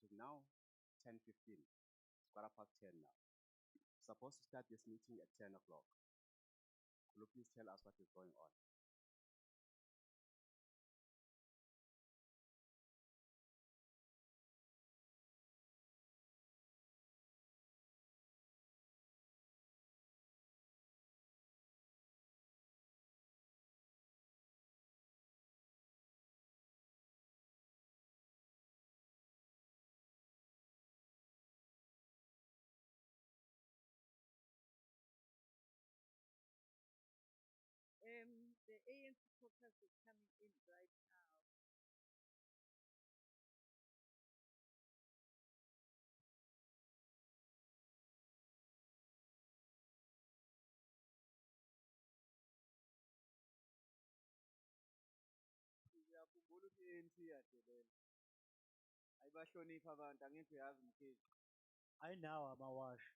It is now 10:15. It's 10:15 now. Supposed to start this meeting at 10 o'clock. Could you please tell us what is going on? The ANC caucus is coming in right now. Ngiyakhumbula ukuthi i-ANC yadelela ayibahloniphi abantu angeke uyazi mkhize. ayinawo amawashi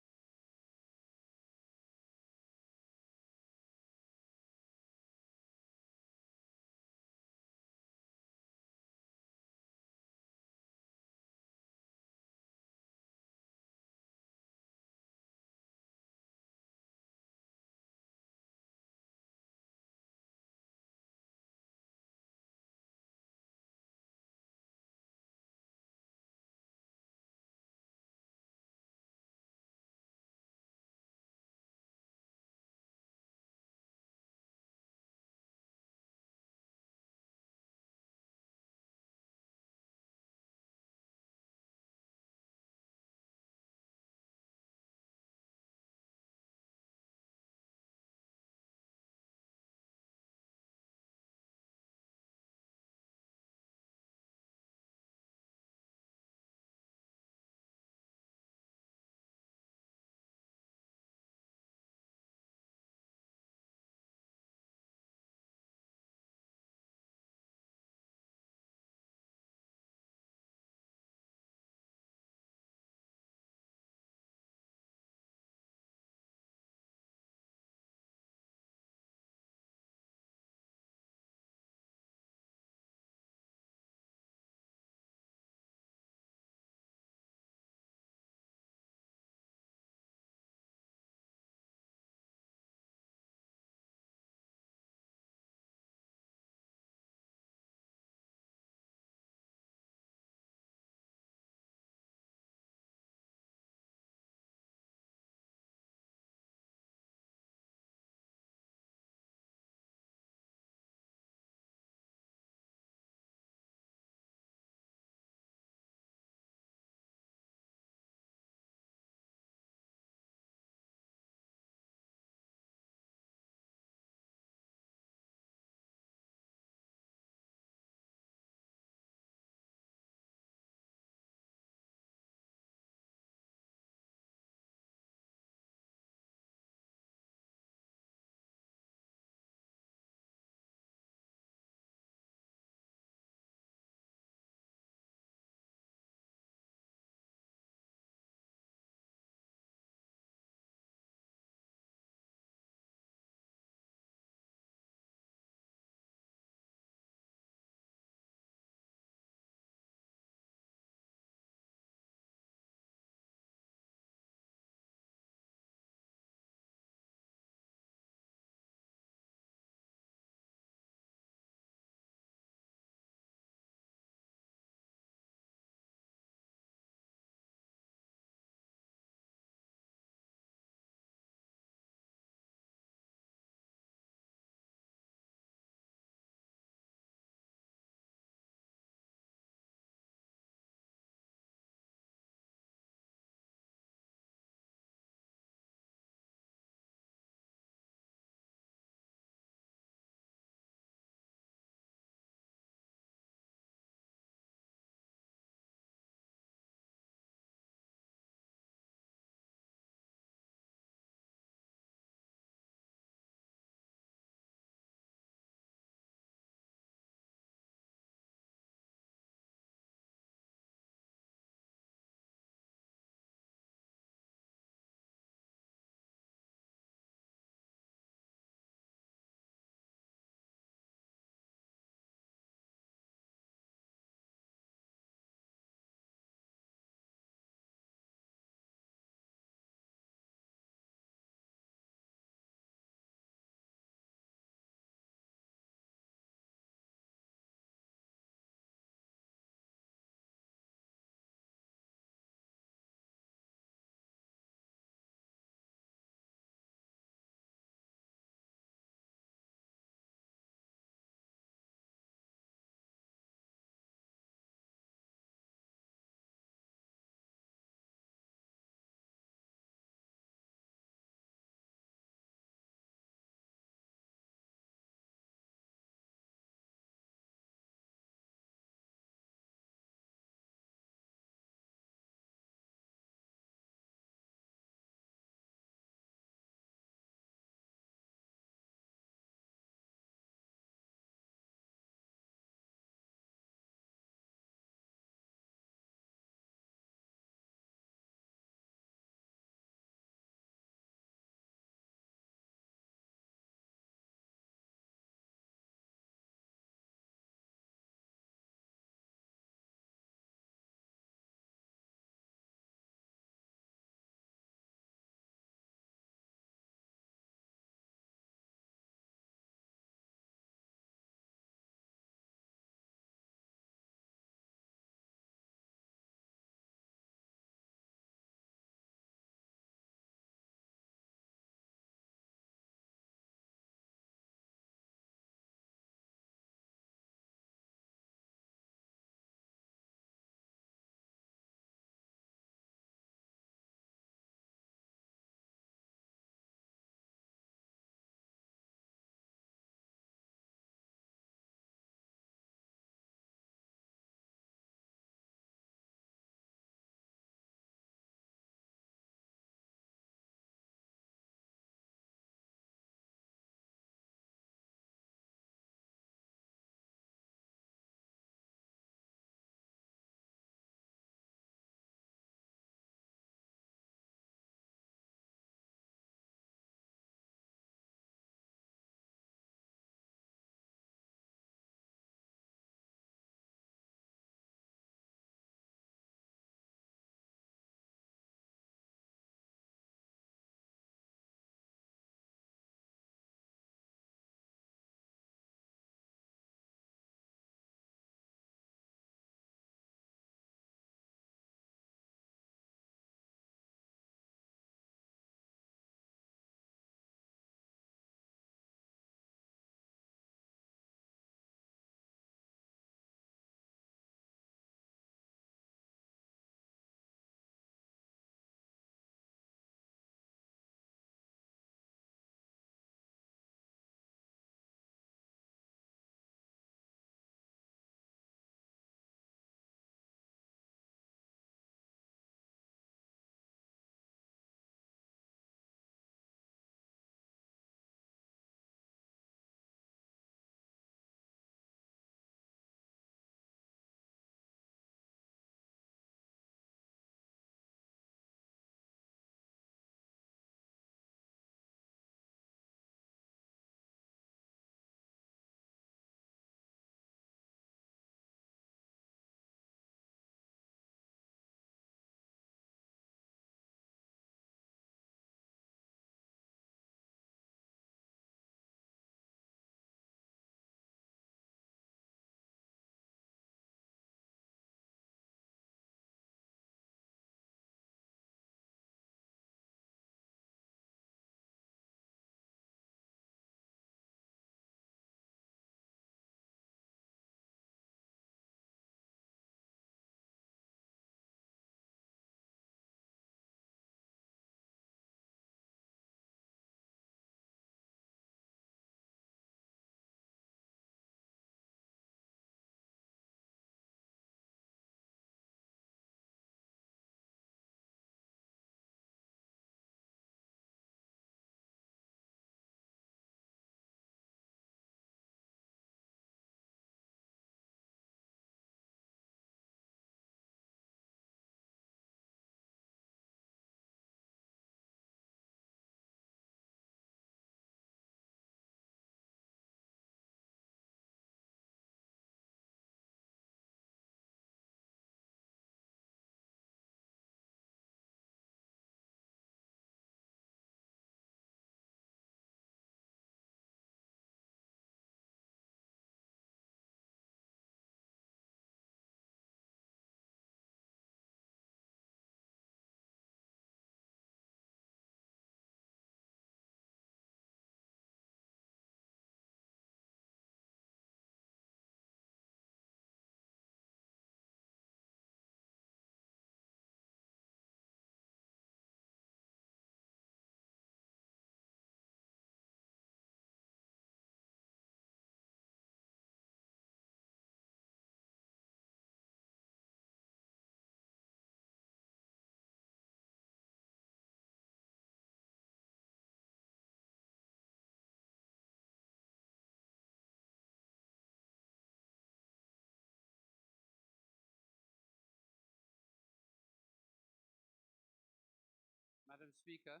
Speaker,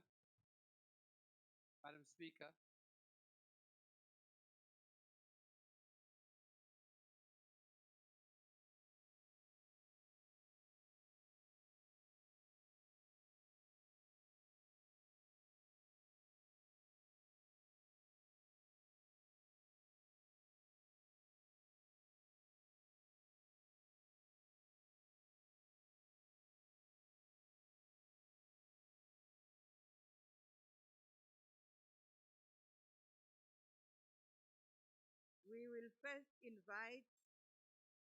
Madam Speaker, We will first invite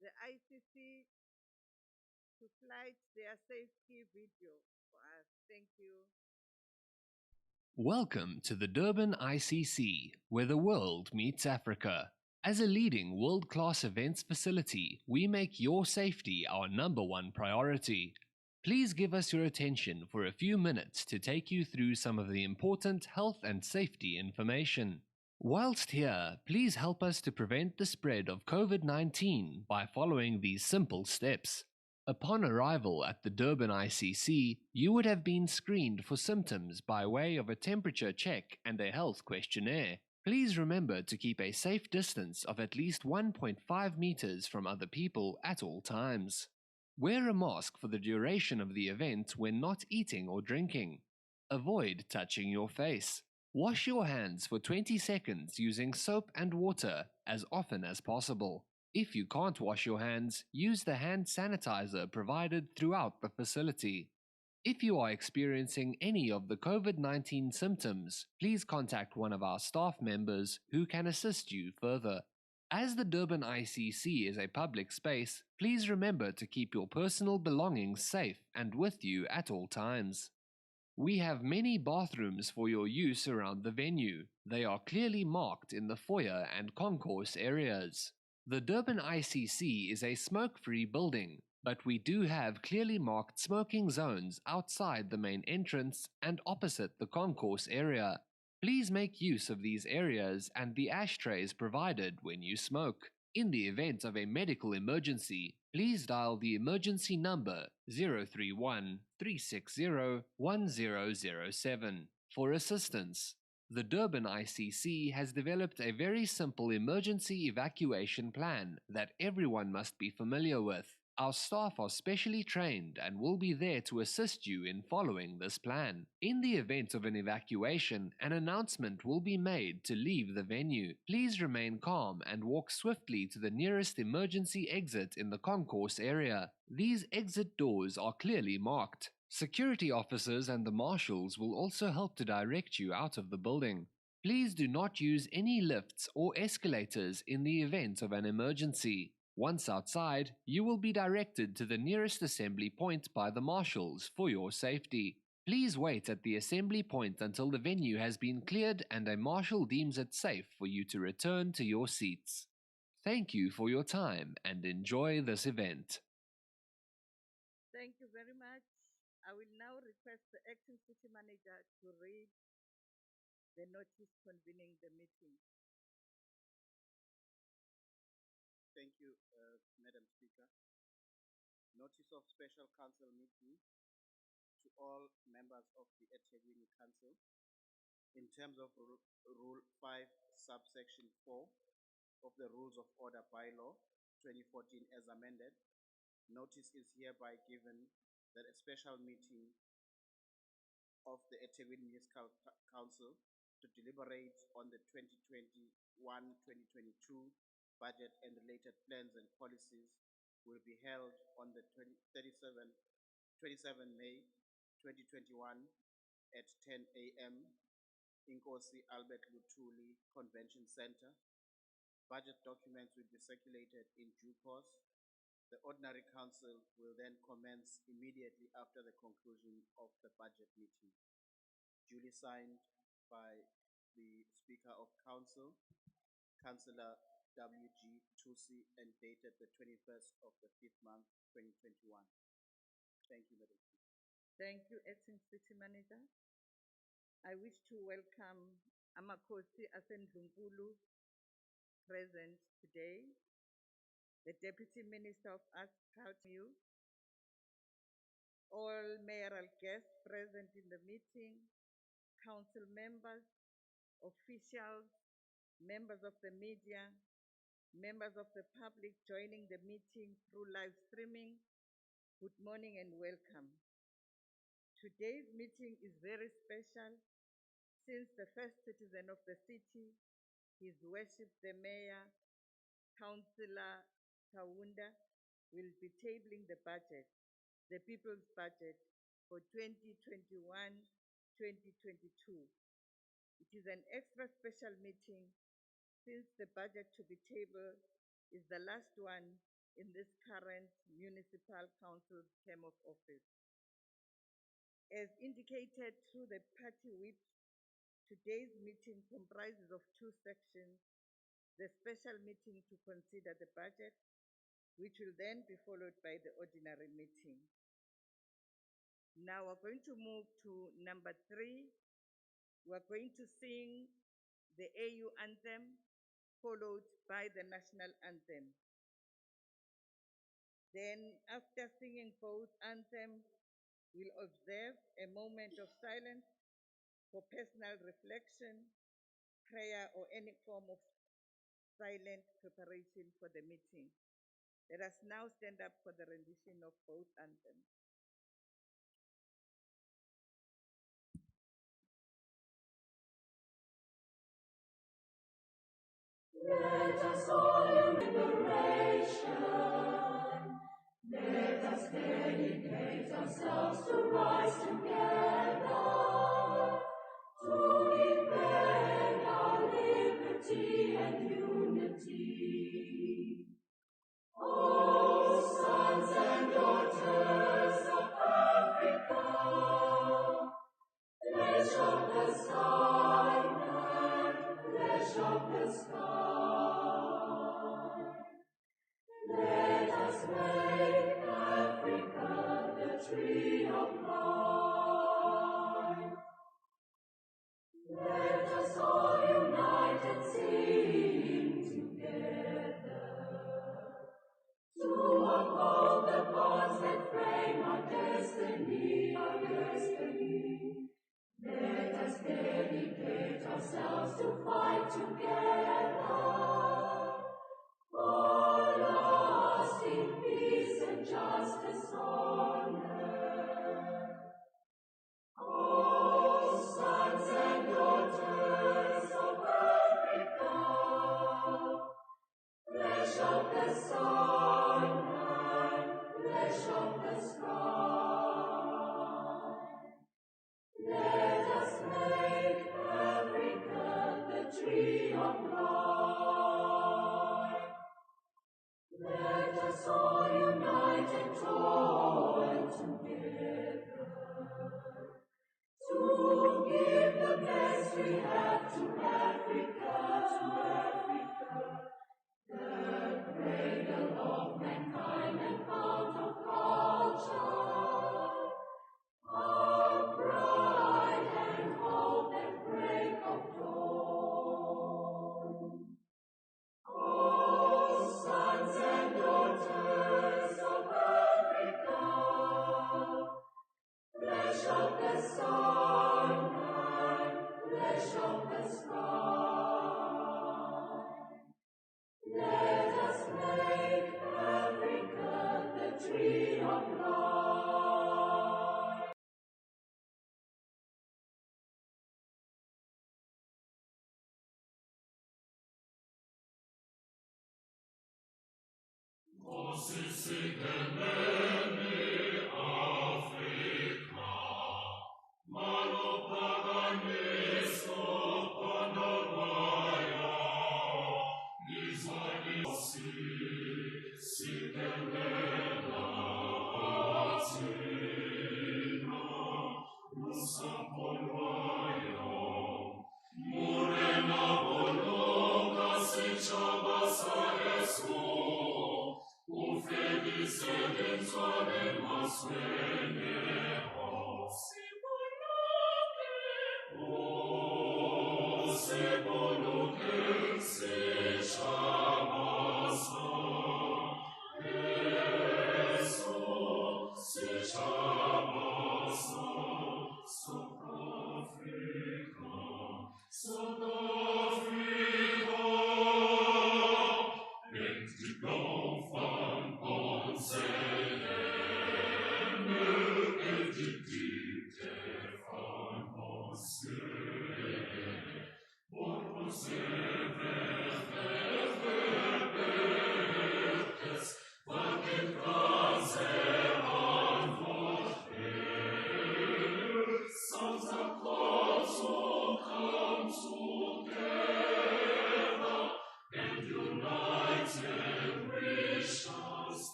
the ICC to flight their safety video for us. Thank you. Welcome to the Durban ICC, where the world meets Africa. As a leading world-class events facility, we make your safety our #1 priority. Please give us your attention for a few minutes to take you through some of the important health and safety information. Whilst here, please help us to prevent the spread of COVID-19 by following these simple steps. Upon arrival at the Durban ICC, you would have been screened for symptoms by way of a temperature check and a health questionnaire. Please remember to keep a safe distance of at least 1.5 meters from other people at all times. Wear a mask for the duration of the event when not eating or drinking. Avoid touching your face. Wash your hands for 20 seconds using soap and water as often as possible. If you can't wash your hands, use the hand sanitizer provided throughout the facility. If you are experiencing any of the COVID-19 symptoms, please contact one of our staff members who can assist you further. As the Durban ICC is a public space, please remember to keep your personal belongings safe and with you at all times. We have many bathrooms for your use around the venue. They are clearly marked in the foyer and concourse areas. The Durban ICC is a smoke-free building, but we do have clearly marked smoking zones outside the main entrance and opposite the concourse area. Please make use of these areas and the ashtrays provided when you smoke. In the event of a medical emergency, please dial the emergency number 031 360 1007 for assistance. The Durban ICC has developed a very simple emergency evacuation plan that everyone must be familiar with. Our staff are specially trained and will be there to assist you in following this plan. In the event of an evacuation, an announcement will be made to leave the venue. Please remain calm and walk swiftly to the nearest emergency exit in the concourse area. These exit doors are clearly marked. Security officers and the marshals will also help to direct you out of the building. Please do not use any lifts or escalators in the event of an emergency. Once outside, you will be directed to the nearest assembly point by the marshals for your safety. Please wait at the assembly point until the venue has been cleared and a marshal deems it safe for you to return to your seats. Thank you for your time and enjoy this event. Thank you very much. I will now request the acting city manager to read the notice convening the meeting. Thank you, Madam Speaker. Notice of Special Council meeting to all members of the eThekwini Council. In terms of Rule 5, subsection 4 of the Rules of Order Bylaw 2014 as amended, notice is hereby given that a special meeting of the eThekwini Municipal Council to deliberate on the 2021-2022 budget and related plans and policies will be held on the 27 May 2021 at 10 a.m. Inkosi Albert Luthuli Convention Center. Budget documents will be circulated in due course. The Ordinary Council will then commence immediately after the conclusion of the budget meeting. Duly signed by the Speaker of Council, Councillor W.G. Tusi, and dated the 21st of the 5th month, 2021. Thank you, Madam Speaker. Thank you, Acting City Manager. I wish to welcome Amakosi Asendlunkulu, present today, the Deputy Minister of Arts, Culture, all mayoral guests present in the meeting, council members, officials, members of the media, members of the public joining the meeting through live streaming, good morning and welcome. Today's meeting is very special since the first citizen of the city, His Worship the Mayor, Councillor Kaunda, will be tabling the budget, the People's Budget for 2021-2022. It is an extra special meeting since the budget to be tabled is the last one in this current municipal council's term of office. As indicated through the party whip, today's meeting comprises of two sections: the special meeting to consider the budget, which will then be followed by the ordinary meeting. Now we're going to move to number 3. We're going to sing the AU anthem, followed by the national anthem. Then, after singing both anthems, we'll observe a moment of silence for personal reflection, prayer, or any form of silent preparation for the meeting. Let us now stand up for the rendition of both anthems. Let us all in liberation. Let us dedicate ourselves to rise together, to defend our liberty and unity. Oh, sons and daughters of Africa, flesh of the sky and flesh of the sky. Let us make Africa the tree of life. Let us all unite and sing together to uphold the bonds that frame our destiny, our destiny. Let us dedicate ourselves to fight together for lasting peace and justice on earth. Oh, sons and daughters of Africa, flesh of the sun and flesh of the sky. Let us make Africa the tree of life. Let us all unite and toil together to give the best we have to Africa, the cradle of mankind and fount of culture, our pride and hope and break of dawn. Oh, sons and daughters of Africa, flesh of the sun and flesh of the sky. Let us make Africa the tree of life.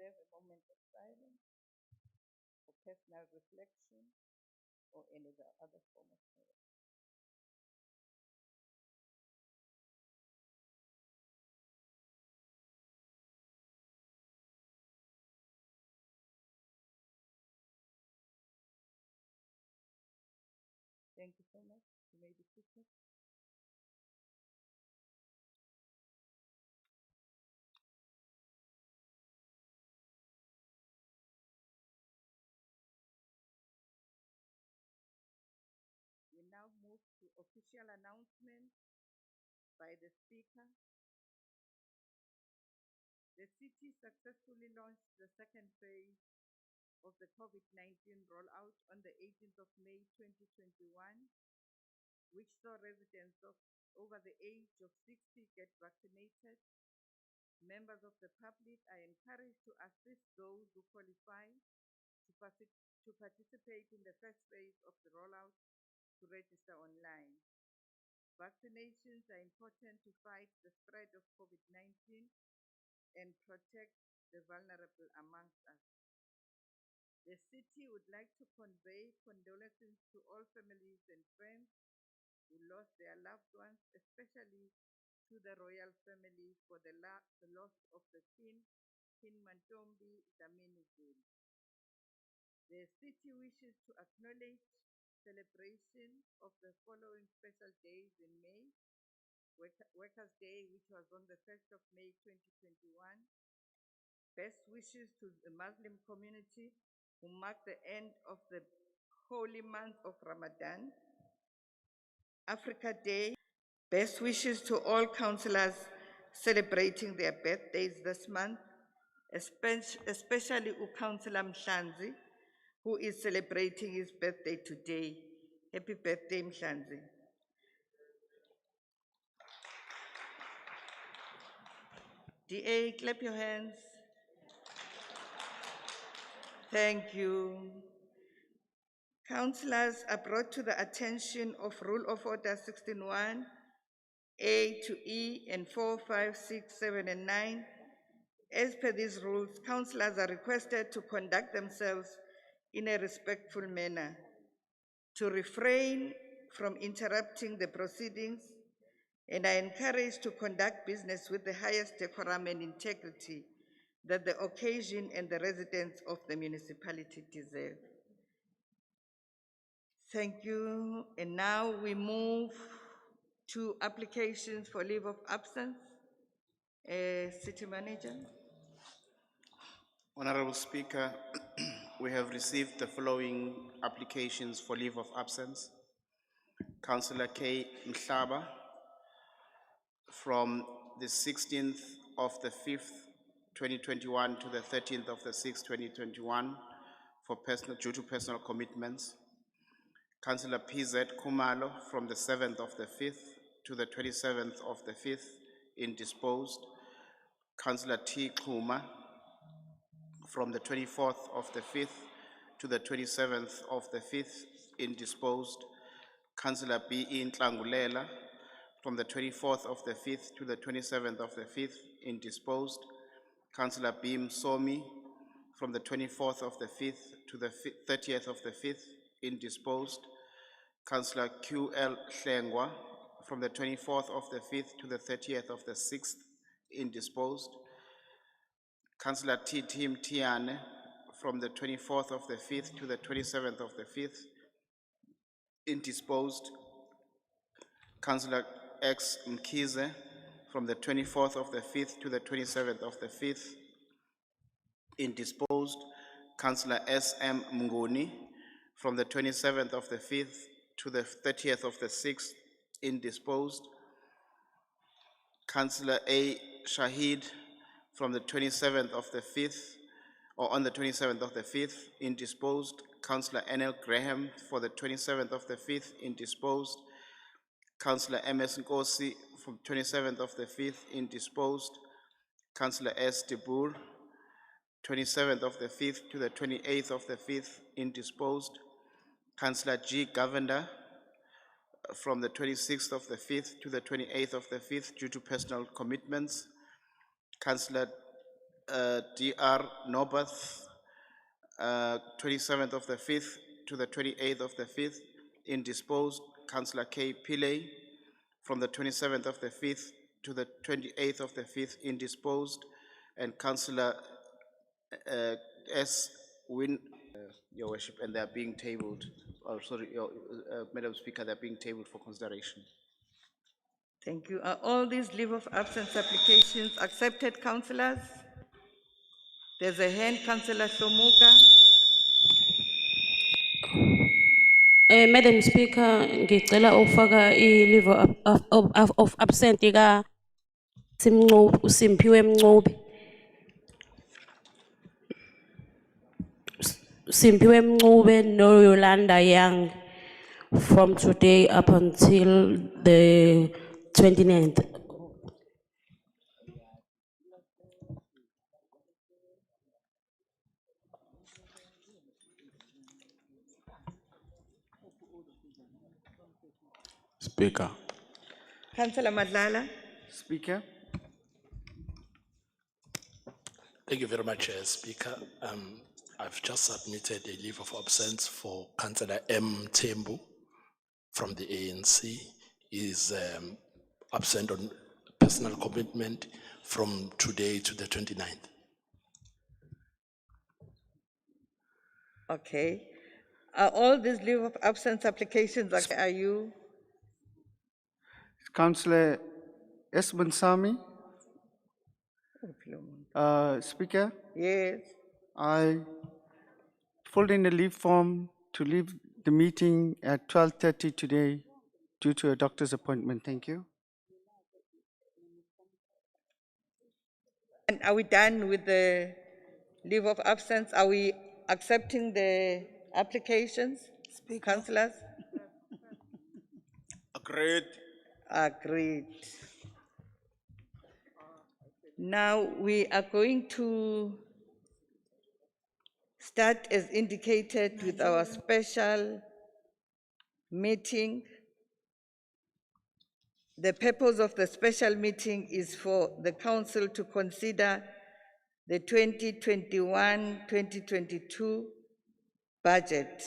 observe a moment of silence for personal reflection or any other form of prayer. Thank you so much. You may be seated. We now move to official announcements by the Speaker. The city successfully launched the second phase of the COVID-19 rollout on the 18th of May 2021, which saw residents of over the age of 60 get vaccinated. Members of the public are encouraged to assist those who qualify to participate in the first phase of the rollout to register online. Vaccinations are important to fight the spread of COVID-19 and protect the vulnerable amongst us. The city would like to convey condolences to all families and friends who lost their loved ones, especially to the royal family for the loss of the King Mantombi Dlamini Zulu. The city wishes to acknowledge celebration of the following special days in May: Workers' Day, which was on the 1st of May 2021. Best wishes to the Muslim community who mark the end of the holy month of Ramadan. Africa Day. Best wishes to all councillors celebrating their birthdays this month, especially Councillor Mhlanzi, who is celebrating his birthday today. Happy birthday, Mhlanzi. DA, clap your hands. Thank you. Councillors are brought to the attention of Rule of Order 16.1, A to E, and 4, 5, 6, 7, and 9. As per these rules, councillors are requested to conduct themselves in a respectful manner, to refrain from interrupting the proceedings, and are encouraged to conduct business with the highest decorum and integrity that the occasion and the residents of the municipality deserve. Thank you. And now we move to applications for leave of absence. City Manager. Honorable Speaker, we have received the following applications for leave of absence. Councillor K. Mhlaba from the 16th of the 5th, 2021 to the 13th of the 6th, 2021 due to personal commitments. Councillor P.Z. Kumalo from the 7th of the 5th to the 27th of the 5th, indisposed. Councillor T. Kuma from the 24th of the 5th to the 27th of the 5th, indisposed. Councillor B. Ntlangulela from the 24th of the 5th to the 27th of the 5th, indisposed. Councillor B. Msomi from the 24th of the 5th to the 30th of the 5th, indisposed. Councillor Q.L. Hlengwa from the 24th of the 5th to the 30th of the 6th, indisposed. Councillor T.T. Mtiane from the 24th of the 5th to the 27th of the 5th, indisposed. Councillor X. Mkize from the 24th of the 5th to the 27th of the 5th, indisposed. Councillor S.M. Mnguni from the 27th of the 5th to the 30th of the 6th, indisposed. Councillor A. Shahid from the 27th of the 5th, or on the 27th of the 5th, indisposed. Councillor N.L. Graham for the 27th of the 5th, indisposed. Councillor M.S. Nkosi from 27th of the 5th, indisposed. Councillor S. De Boer, 27th of the 5th to the 28th of the 5th, indisposed. Councillor G. Govender from the 26th of the 5th to the 28th of the 5th due to personal commitments. Councillor Dr. Nobath, 27th of the 5th to the 28th of the 5th, indisposed. Councillor K. Pillay, from the 27th of the 5th to the 28th of the 5th, indisposed. And Councillor S. Win, Your Worship, and they are being tabled. Oh, sorry, Madam Speaker, they are being tabled for consideration. Thank you. Are all these leave of absence applications accepted, councillors? There's a hand, Councillor Somuka. Madam Speaker, ngicela ukufaka i-leave of absent ka Simphiwe Mncube. Simphiwe Mncube no Yolanda Young from today up until the 29th. Speaker. Councillor Madlala. Speaker. Thank you very much, Speaker. I've just submitted a leave of absence for Councillor M. Tembu from the ANC. He is absent on personal commitment from today to the 29th. Okay. Are all these leave of absence applications, are you? Councillor S. Bansami. Speaker, Yes. I filled in the leave form to leave the meeting at 12:30 today due to a doctor's appointment. Thank you. And are we done with the leave of absence? Are we accepting the applications? Councillors? Agreed. Agreed. Now we are going to start as indicated with our special meeting. The purpose of the special meeting is for the council to consider the 2021-2022 budget.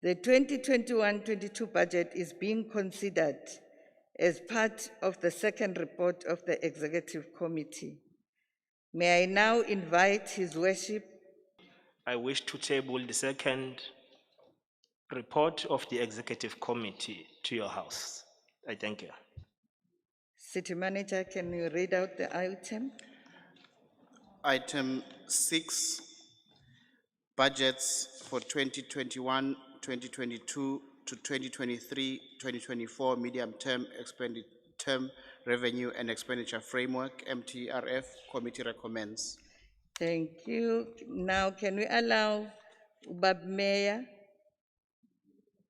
The 2021-22 budget is being considered as part of the second report of the Executive Committee. May I now invite His Worship. I wish to table the second report of the Executive Committee to your House. I thank you. City Manager, can you read out the item? Item 6, budgets for 2021, 2022 to 2023, 2024 medium-term term revenue and expenditure framework, MTRF. Committee recommends. Thank you. Now, can we allow Ubab Mayor,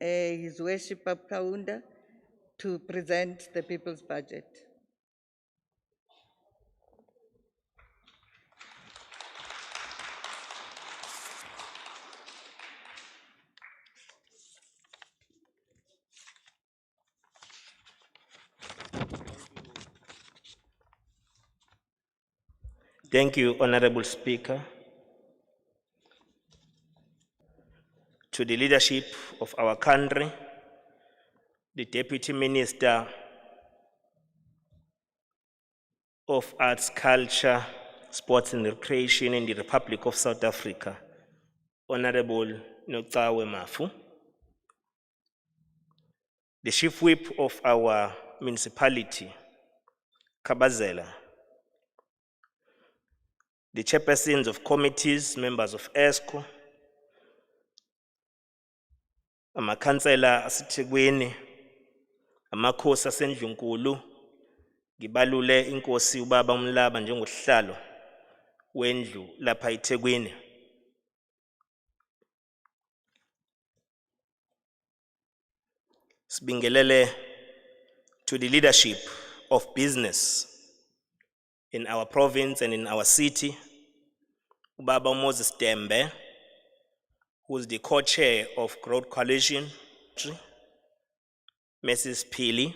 His Worship of Kaunda, to present the people's budget? Thank you, Honorable Speaker. To the leadership of our country, the Deputy Minister of Arts, Culture, Sports and Recreation in the Republic of South Africa, Honorable Noktawe Mafu, the Chief Whip of our municipality, Kabazela, the chairpersons of committees, members of ESCO, amakhansela asithekweni, amakhosi asendlunkulu, ngibalule inkosi ubaba uMlaba njengosihlalo wendlu lapha eThekwini. Sibingelele to the leadership of business in our province and in our city, ubaba Moses Dembe, who is the co-chair of Growth Coalition, Mrs. Pili.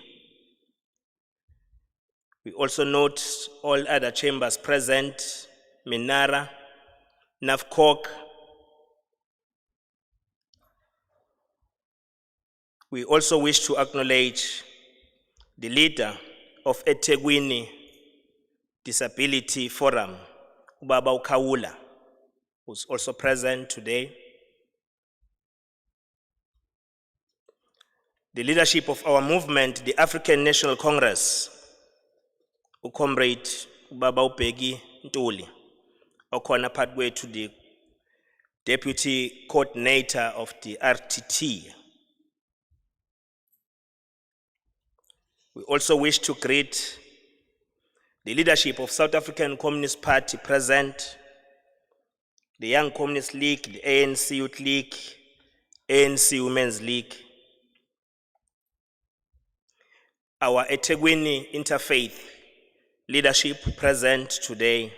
We also note all other chambers present Minara, Navkok. We also wish to acknowledge the leader of eThekwini Disability Forum, Ubaba Kaunda, who's also present today. The leadership of our movement, the African National Congress, Comrade Ubaba Ubheki Ntuli, okhona phakathi to the Deputy Coordinator of the RTT. We also wish to greet the leadership of South African Communist Party present, the Young Communist League, the ANC Youth League, ANC Women's League, our eThekwini Interfaith leadership present today,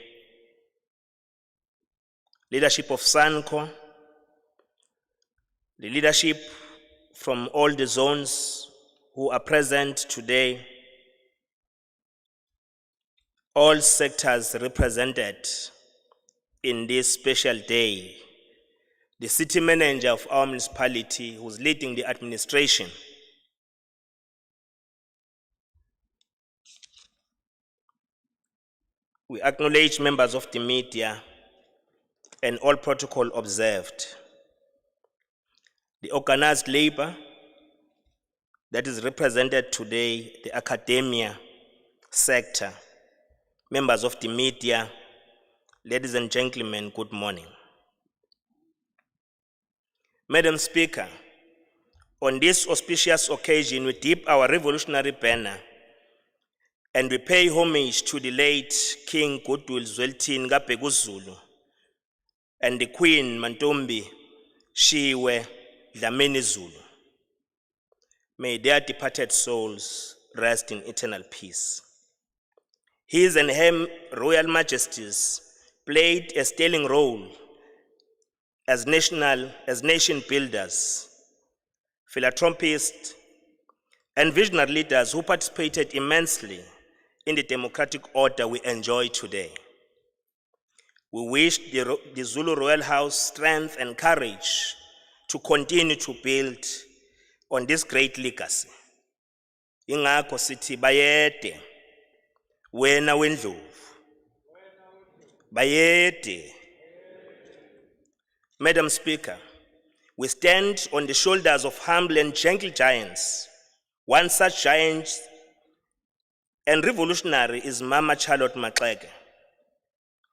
leadership of SANCO, the leadership from all the zones who are present today, all sectors represented in this special day, the city manager of our municipality who's leading the administration, we acknowledge members of the media and all protocol observed. The organized labor that is represented today, the academia sector, members of the media, ladies and gentlemen, good morning. Madam Speaker, on this auspicious occasion, we dip our revolutionary banner and we pay homage to the late King Goodwill Zwelithini kaBhekuzulu and the Queen Mantombi Shiwe Dlamini Zulu. May their departed souls rest in eternal peace. His and her Royal Majesties played a sterling role as nation builders, philanthropists, and visionary leaders who participated immensely in the democratic order we enjoy today. We wish the Zulu Royal House strength and courage to continue to build on this great legacy. Ingakho sithi bayede wena wendlovu, bayede. Madam Speaker, we stand on the shoulders of humble and gentle giants. One such giant and revolutionary is Mama Charlotte Maxeke,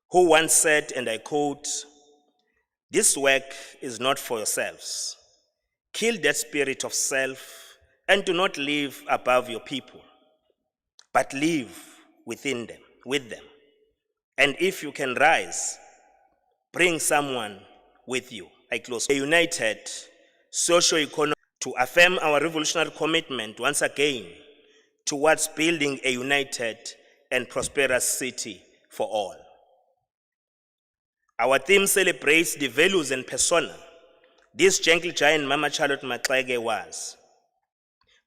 who once said, and I quote, "This work is not for yourselves. Kill that spirit of self and do not live above your people, but live within them, with them. And if you can rise, bring someone with you." I close. A united socio-economic to affirm our revolutionary commitment once again towards building a united and prosperous city for all. Our theme celebrates the values and persona this gentle giant Mama Charlotte Maxeke was.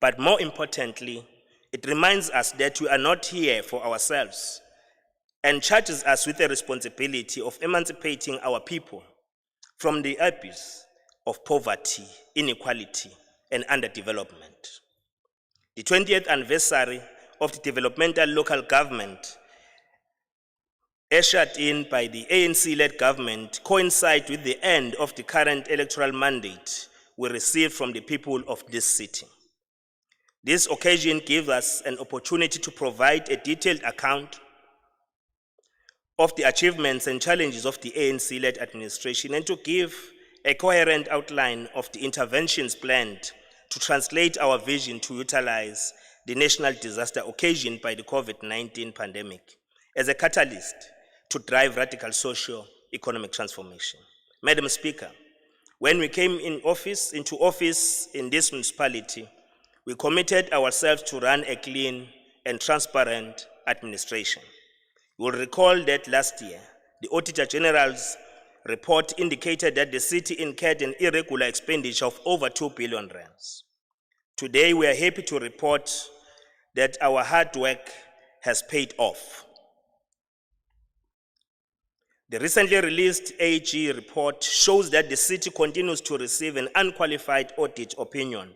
But more importantly, it reminds us that we are not here for ourselves and charges us with the responsibility of emancipating our people from the abyss of poverty, inequality, and underdevelopment. The 20th anniversary of the developmental local government ushered in by the ANC-led government coincide with the end of the current electoral mandate we received from the people of this city. This occasion gives us an opportunity to provide a detailed account of the achievements and challenges of the ANC-led administration and to give a coherent outline of the interventions planned to translate our vision to utilize the national disaster occasioned by the COVID-19 pandemic as a catalyst to drive radical socio-economic transformation. Madam Speaker, when we came into office in this municipality, we committed ourselves to run a clean and transparent administration. You will recall that last year, the Auditor General's report indicated that the city incurred an irregular expenditure of over 2 billion rands. Today, we are happy to report that our hard work has paid off. The recently released AG report shows that the city continues to receive an unqualified audit opinion,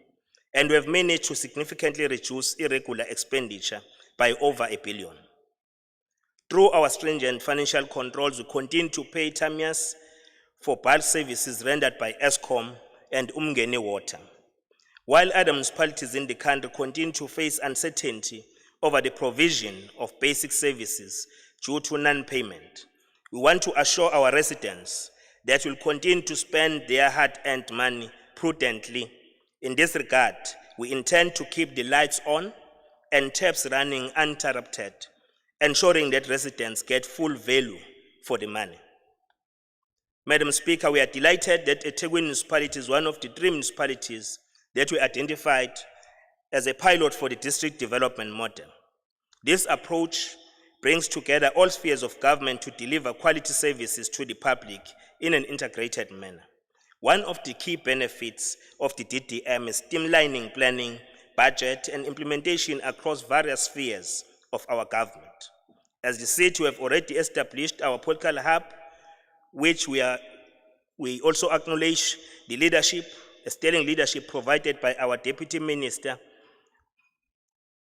and we have managed to significantly reduce irregular expenditure by over R1 billion. Through our stringent financial controls, we continue to pay TAMIAS for bulk services rendered by ESCOM and Umgeni Water. While other municipalities in the country continue to face uncertainty over the provision of basic services due to non-payment, we want to assure our residents that we'll continue to spend their hard-earned money prudently. In this regard, we intend to keep the lights on and taps running uninterrupted, ensuring that residents get full value for the money. Madam Speaker, we are delighted that eThekwini municipality is one of the 3 municipalities that we identified as a pilot for the district development model. This approach brings together all spheres of government to deliver quality services to the public in an integrated manner. One of the key benefits of the DDM is streamlining planning, budget, and implementation across various spheres of our government. As the city, we have already established our political hub, which we also acknowledge the leadership, a sterling leadership provided by our Deputy Minister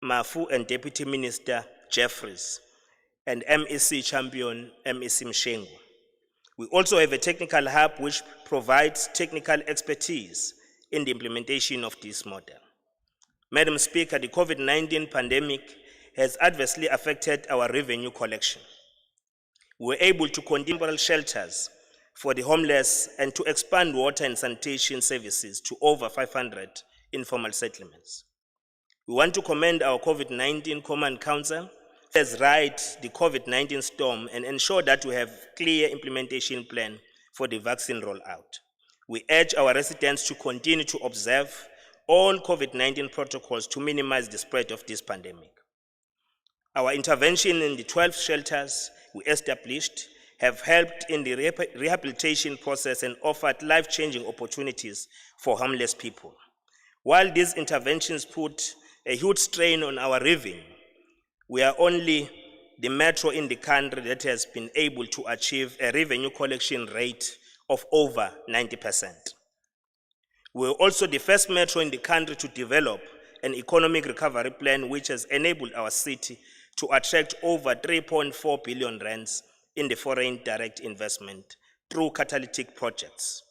Mafu and Deputy Minister Jeffries, and MEC champion MEC Mshengu. We also have a technical hub which provides technical expertise in the implementation of this model. Madam Speaker, the COVID-19 pandemic has adversely affected our revenue collection. We were able to continue temporary shelters for the homeless and to expand water and sanitation services to over 500 informal settlements. We want to commend our COVID-19 Command Council has ride the COVID-19 storm and ensure that we have clear implementation plan for the vaccine rollout. We urge our residents to continue to observe all COVID-19 protocols to minimize the spread of this pandemic. Our intervention in the 12 shelters we established have helped in the rehabilitation process and offered life-changing opportunities for homeless people. While these interventions put a huge strain on our revenue, we are only the metro in the country that has been able to achieve a revenue collection rate of over 90%. We are also the first metro in the country to develop an economic recovery plan which has enabled our city to attract over 3.4 billion rands in the foreign direct investment through catalytic projects.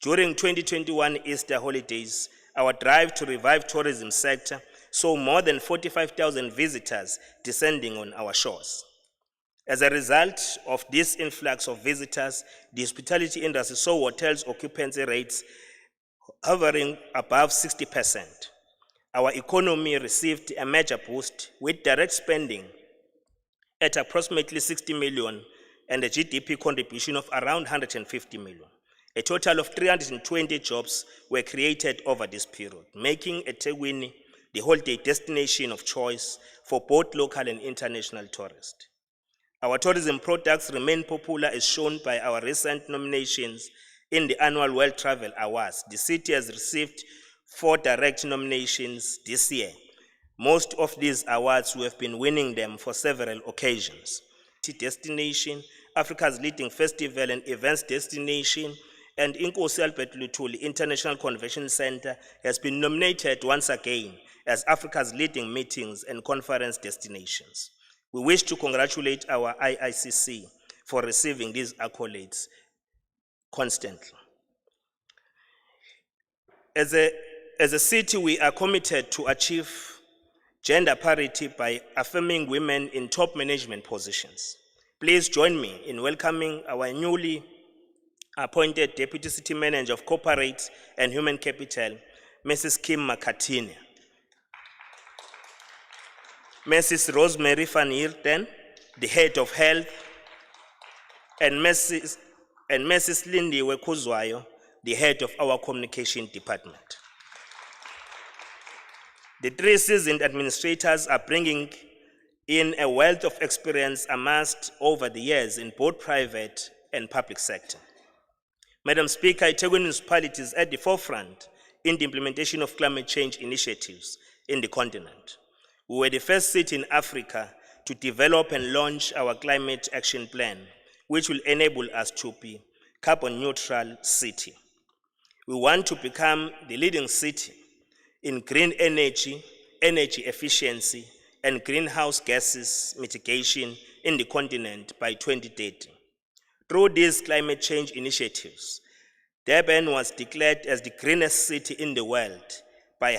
During 2021 Easter holidays, our drive to revive tourism sector saw more than 45,000 visitors descending on our shores. As a result of this influx of visitors, the hospitality industry saw hotels' occupancy rates hovering above 60%. Our economy received a major boost with direct spending at approximately 60 million and a GDP contribution of around 150 million. A total of 320 jobs were created over this period, making eThekwini the holiday destination of choice for both local and international tourists. Our tourism products remain popular as shown by our recent nominations in the annual World Travel Awards. The city has received 4 direct nominations this year. Most of these awards, we have been winning them for several occasions. Destination, Africa's leading festival and events destination, and Inkosi Albert Luthuli International Convention Center has been nominated once again as Africa's leading meetings and conference destinations. We wish to congratulate our IICC for receiving these accolades constantly. As a city, we are committed to achieve gender parity by affirming women in top management positions. Please join me in welcoming our newly appointed Deputy City Manager of Corporate and Human Capital, Mrs. Kim Makatine. Mrs. Rosemary van Heerden, the Head of Health, and Mrs. Lindy Wekuzwayo, the Head of our Communication Department. The 3 seasoned administrators are bringing in a wealth of experience amassed over the years in both private and public sector. Madam Speaker, eThekwini municipality is at the forefront in the implementation of climate change initiatives in the continent. We were the first city in Africa to develop and launch our climate action plan, which will enable us to be carbon neutral city. We want to become the leading city in green energy, energy efficiency, and greenhouse gases mitigation in the continent by 2030. Through these climate change initiatives, Durban was declared as the greenest city in the world by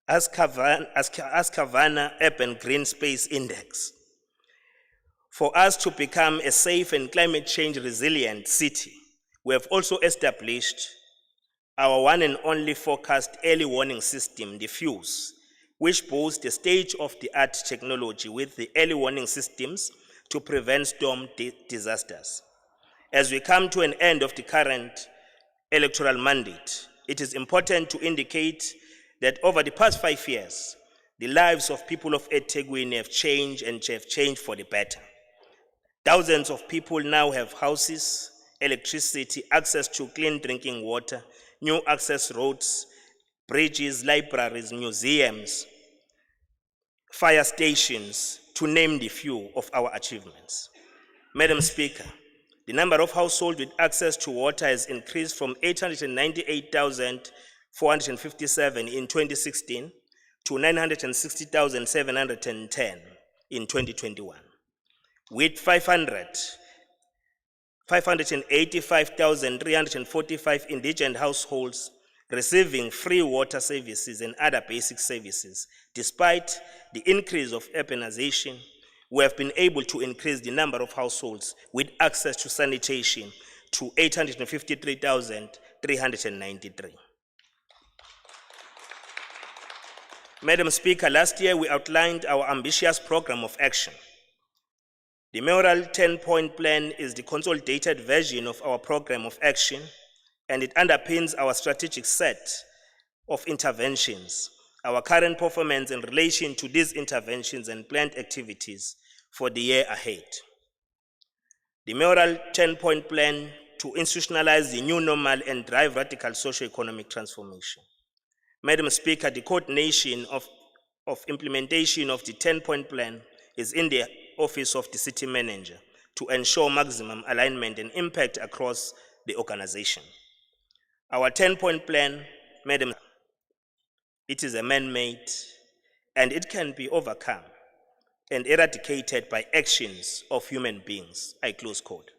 Havana Urban Green Space Index. For us to become a safe and climate change resilient city, we have also established our one and only forecast early warning system, the FUSE, which boasts a state-of-the-art technology with the early warning systems to prevent storm disasters. As we come to an end of the current electoral mandate, it is important to indicate that over the past 5 years, the lives of people of eThekwini have changed and have changed for the better. Thousands of people now have houses, electricity, access to clean drinking water, new access roads, bridges, libraries, museums, fire stations, to name the few of our achievements. Madam Speaker, the number of households with access to water has increased from 898,457 in 2016 to 960,710 in 2021, with 585,345 indigent households receiving free water services and other basic services. Despite the increase of urbanization, we have been able to increase the number of households with access to sanitation to 853,393. Madam Speaker, last year we outlined our ambitious program of action. The mayoral 10-point plan is the consolidated version of our program of action, and it underpins our strategic set of interventions, our current performance in relation to these interventions and planned activities for the year ahead. The mayoral 10-point plan to institutionalize the new normal and drive radical socio-economic transformation. Madam Speaker, the coordination of implementation of the 10-point plan is in the Office of the City Manager to ensure maximum alignment and impact across the organization. Our 10-point plan, Madam, it is a man-made and it can be overcome and eradicated by actions of human beings. I close quote.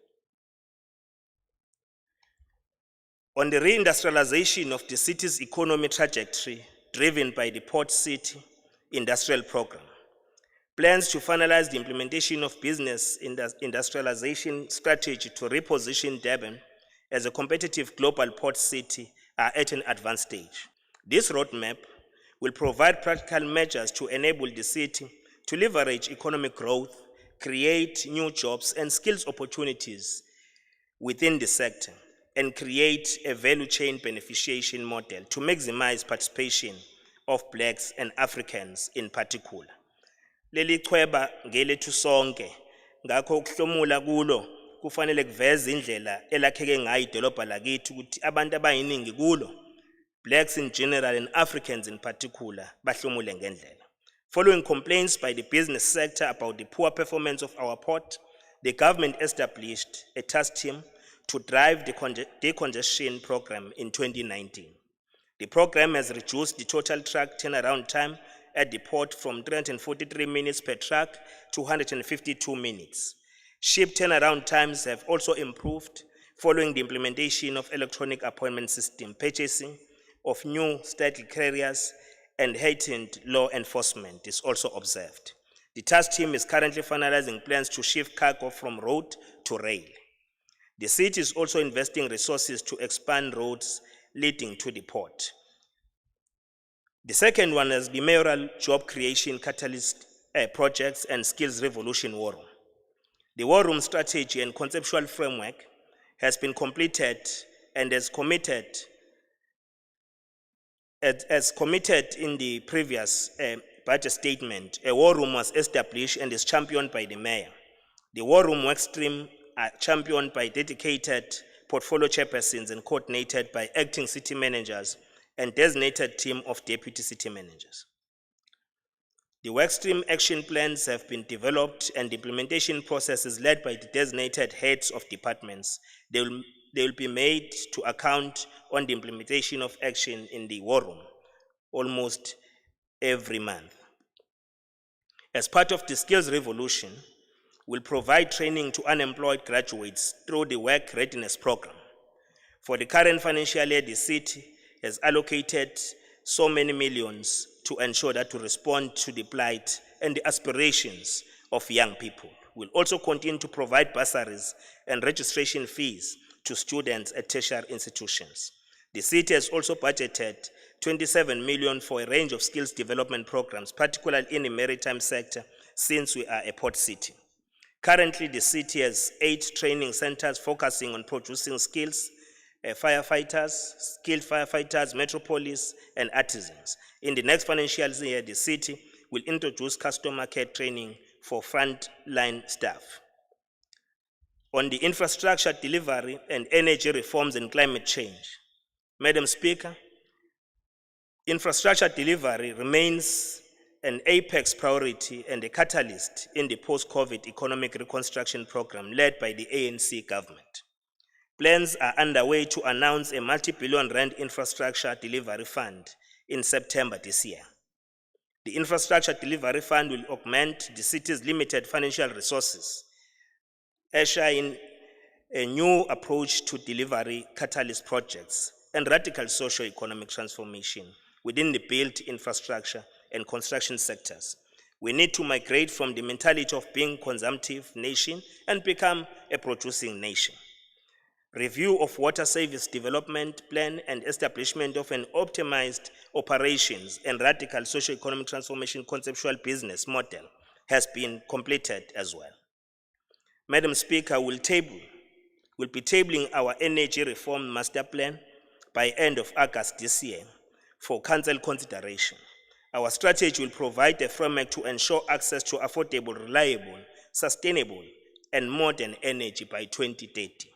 On the reindustrialization of the city's economy trajectory driven by the Port City Industrial Program, plans to finalize the implementation of business industrialization strategy to reposition Durban as a competitive global port city are at an advanced stage. This roadmap will provide practical measures to enable the city to leverage economic growth, create new jobs and skills opportunities within the sector, and create a value chain beneficiation model to maximize participation of Blacks and Africans in particular. Leli chweba ngelethu sonke, ngakho ukuhlomula kulo kufanele kuveze indlela elakheke ngayo idolobha lakithi ukuthi abantu abayiningi kulo, Blacks in general and Africans in particular, bahlomule ngendlela. Following complaints by the business sector about the poor performance of our port, the government established a task team to drive the decongestion program in 2019. The program has reduced the total truck turnaround time at the port from 343 minutes per truck to 152 minutes. Ship turnaround times have also improved following the implementation of electronic appointment system, purchasing of new steel carriers, and heightened law enforcement is also observed. The task team is currently finalizing plans to shift cargo from road to rail. The city is also investing resources to expand roads leading to the port. The second one is the mayoral job creation catalyst projects and skills revolution war room. The war room strategy and conceptual framework has been completed and as committed in the previous budget statement. A war room was established and is championed by the mayor. The war room work stream are championed by dedicated portfolio chairpersons and coordinated by acting city managers and designated team of deputy city managers. The workstream action plans have been developed and the implementation process is led by the designated heads of departments. They will be made to account on the implementation of action in the war room almost every month. As part of the skills revolution, we'll provide training to unemployed graduates through the work readiness program. For the current financial year, the city has allocated so many millions to ensure that to respond to the plight and the aspirations of young people. We'll also continue to provide bursaries and registration fees to students at tertiary institutions. The city has also budgeted 27 million for a range of skills development programs, particularly in the maritime sector, since we are a port city. Currently, the city has 8 training centers focusing on producing skills, skilled firefighters, metropolis, and artisans. In the next financial year, the city will introduce customer care training for frontline staff. On the infrastructure delivery and energy reforms and climate change, Madam Speaker, infrastructure delivery remains an apex priority and a catalyst in the post-COVID economic reconstruction program led by the ANC government. Plans are underway to announce a multi-billion rand infrastructure delivery fund in September this year. The infrastructure delivery fund will augment the city's limited financial resources, usher in a new approach to delivery catalyst projects and radical socio-economic transformation within the built infrastructure and construction sectors. We need to migrate from the mentality of being a consumptive nation and become a producing nation. Review of water service development plan and establishment of an optimized operations and radical socio-economic transformation conceptual business model has been completed as well. Madam Speaker, we'll be tabling our energy reform master plan by end of August this year for council consideration. Our strategy will provide a framework to ensure access to affordable, reliable, sustainable, and modern energy by 2030.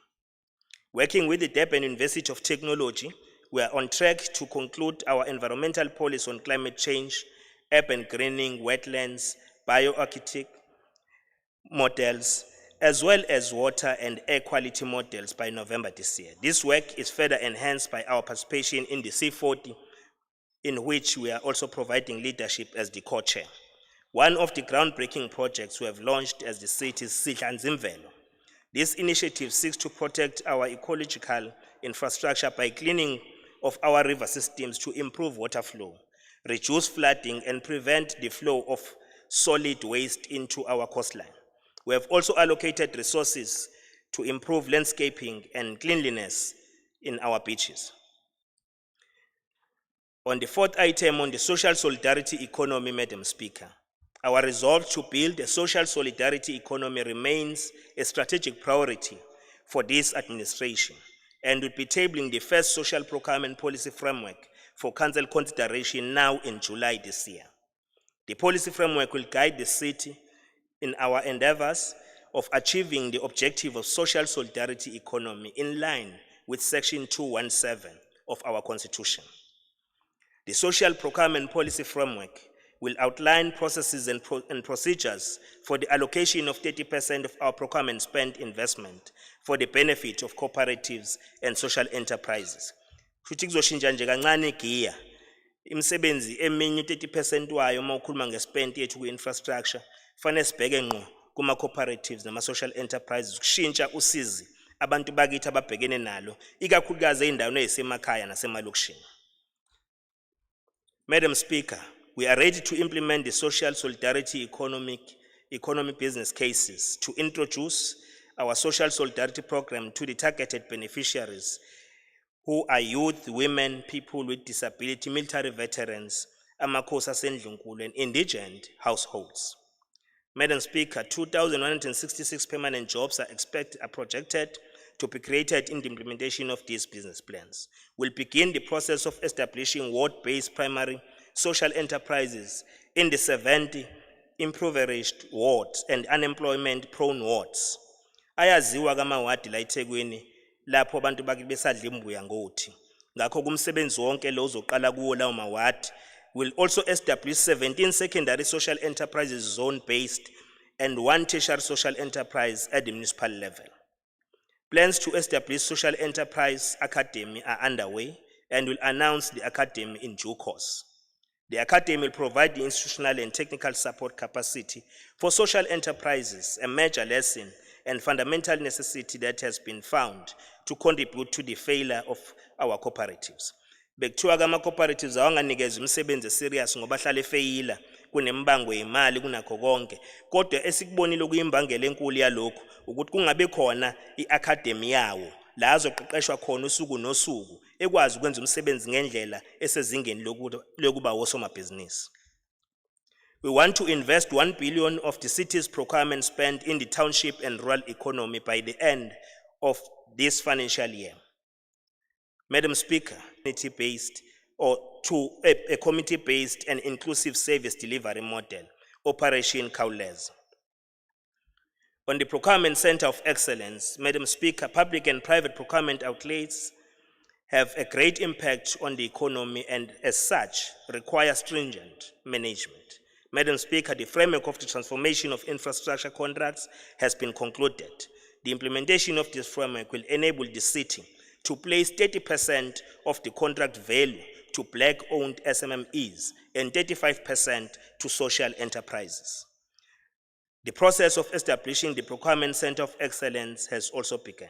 Working with the Durban University of Technology, we are on track to conclude our environmental policy on climate change, urban greening, wetlands, bioarchitect models, as well as water and air quality models by November this year. This work is further enhanced by our participation in the C40, in which we are also providing leadership as the co-chair. One of the groundbreaking projects we have launched as the city's Sihlanzimvelo. This initiative seeks to protect our ecological infrastructure by cleaning of our river systems to improve water flow, reduce flooding, and prevent the flow of solid waste into our coastline. We have also allocated resources to improve landscaping and cleanliness in our beaches. On the fourth item on the social solidarity economy, Madam Speaker, our resolve to build a social solidarity economy remains a strategic priority for this administration and will be tabling the first social procurement policy framework for council consideration now in July this year. The policy framework will guide the city in our endeavors of achieving the objective of social solidarity economy in line with Section 217 of our Constitution. The social procurement policy framework will outline processes and procedures for the allocation of 30% of our procurement spend investment for the benefit of cooperatives and social enterprises. Futhi kuzoshintsha nje kancane igiya. Imisebenzi eminye 30% wayo uma ukhuluma ngespend yethu ku-infrastructure fanele sibheke ngqo kuma-cooperatives nama-social enterprises kushintsha usizi abantu bakithi ababhekene nalo ikakhulukazi ey'ndaweni ey'semakhaya nasemalokishini. Madam Speaker, we are ready to implement the social solidarity economy business cases to introduce our social solidarity program to the targeted beneficiaries who are youth, women, people with disability, military veterans, amakhosi asendlunkulu, and indigent households. Madam Speaker, 2,166 permanent jobs are projected to be created in the implementation of these business plans. We'll begin the process of establishing ward-based primary social enterprises in the 70 impoverished wards and unemployment-prone wards. Ayaziwa kama-wadi la eThekwini lapho abantu bakithi besadla imbuya ngothi. Ngakho kumsebenzi wonke lo uzoqala kuwo lawo mawadi We'll also establish 17 secondary social enterprises zone-based and 1 tertiary social enterprise at the municipal level. Plans to establish social enterprise academy are underway and will announce the academy in due course. The academy will provide the institutional and technical support capacity for social enterprises, a major lesson and fundamental necessity that has been found to contribute to the failure of our cooperatives. Bekuthiwa ama-cooperatives awanganikezwa imisebenzi serious ngoba hlale efeyila kunembango yemali kunakho konke, kodwa esikubonile kuyimbangela enkulu yalokhu ukuthi kungabe khona i-academy yawo la azoqeqeshwa khona usuku nosuku ekwazi ukwenza umsebenzi ngendlela esezingeni lokuba osomabhizinisi. We want to invest 1 billion of the city's procurement spend in the township and rural economy by the end of this financial year. Madam Speaker, community-based or to a committee-based and inclusive service delivery model, Operation Kaunda. On the Procurement Center of Excellence, Madam Speaker, public and private procurement outlets have a great impact on the economy and as such require stringent management. Madam Speaker, the framework of the transformation of infrastructure contracts has been concluded. The implementation of this framework will enable the city to place 30% of the contract value to black-owned SMMEs and 35% to social enterprises. The process of establishing the Procurement Center of Excellence has also begun.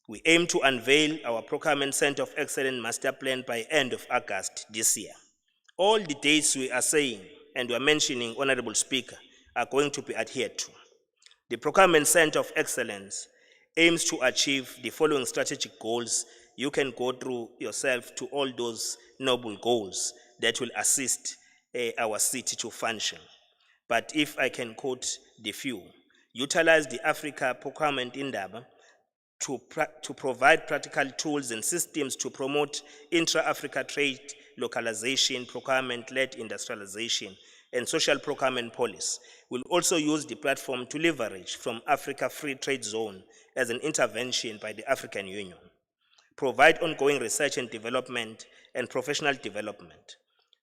We aim to unveil our Procurement Center of Excellence master plan by end of August this year. All the dates we are saying and we are mentioning, Honorable Speaker, are going to be adhered to. The Procurement Center of Excellence aims to achieve the following strategic goals. You can go through yourself to all those noble goals that will assist our city to function. But if I can quote the few, utilize the Africa Procurement Indaba to provide practical tools and systems to promote intra-Africa trade, localization, procurement-led industrialization, and social procurement policy. We'll also use the platform to leverage from Africa Free Trade Zone as an intervention by the African Union. Provide ongoing research and development and professional development.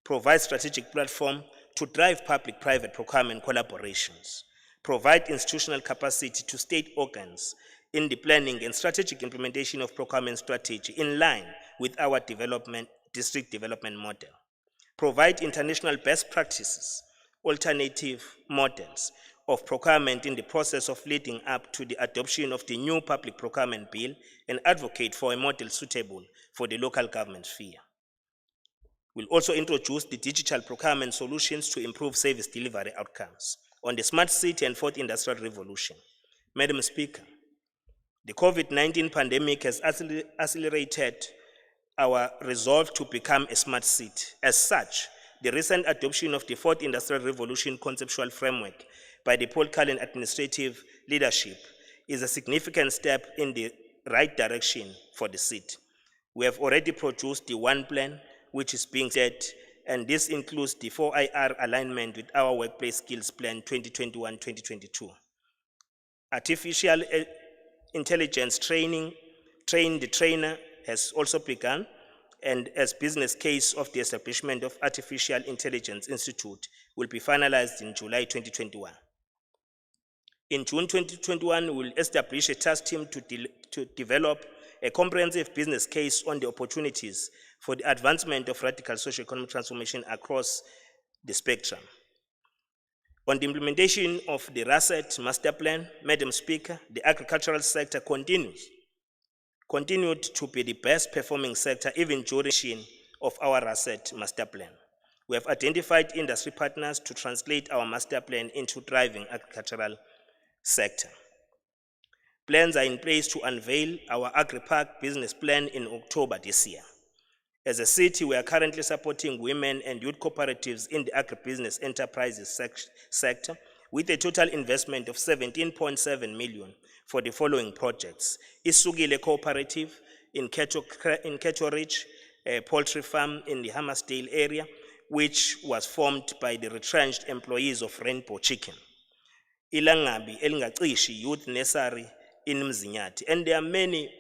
Provide strategic platform to drive public-private procurement collaborations. Provide institutional capacity to state organs in the planning and strategic implementation of procurement strategy in line with our district development model. Provide international best practices, alternative models of procurement in the process of leading up to the adoption of the new public procurement bill and advocate for a model suitable for the local government sphere. We'll also introduce the digital procurement solutions to improve service delivery outcomes on the smart city and fourth industrial revolution. Madam Speaker, the COVID-19 pandemic has accelerated our resolve to become a smart city. As such, the recent adoption of the fourth industrial revolution conceptual framework by the political and administrative leadership is a significant step in the right direction for the city. We have already produced the one plan, which is being set, and this includes the 4IR alignment with our workplace skills plan 2021-2022. Artificial intelligence training, train the trainer, has also begun, and as business case of the establishment of Artificial Intelligence Institute will be finalized in July 2021. In June 2021, we will establish a task team to develop a comprehensive business case on the opportunities for the advancement of radical socio-economic transformation across the spectrum. On the implementation of the RASET master plan, Madam Speaker, the agricultural sector continued to be the best performing sector even during of our RASET master plan. We have identified industry partners to translate our master plan into thriving agricultural sector. Plans are in place to unveil our Agri-Park business plan in October this year. As a city, we are currently supporting women and youth cooperatives in the agribusiness enterprises sector with a total investment of 17.7 million for the following projects. Isugile Cooperative in Keto Ridge, a poultry farm in the Hammersdale area, which was formed by the retrenched employees of Rainbow Chicken. Ilangabi Elingacishi Youth Nursery in Mzinyati, and there are many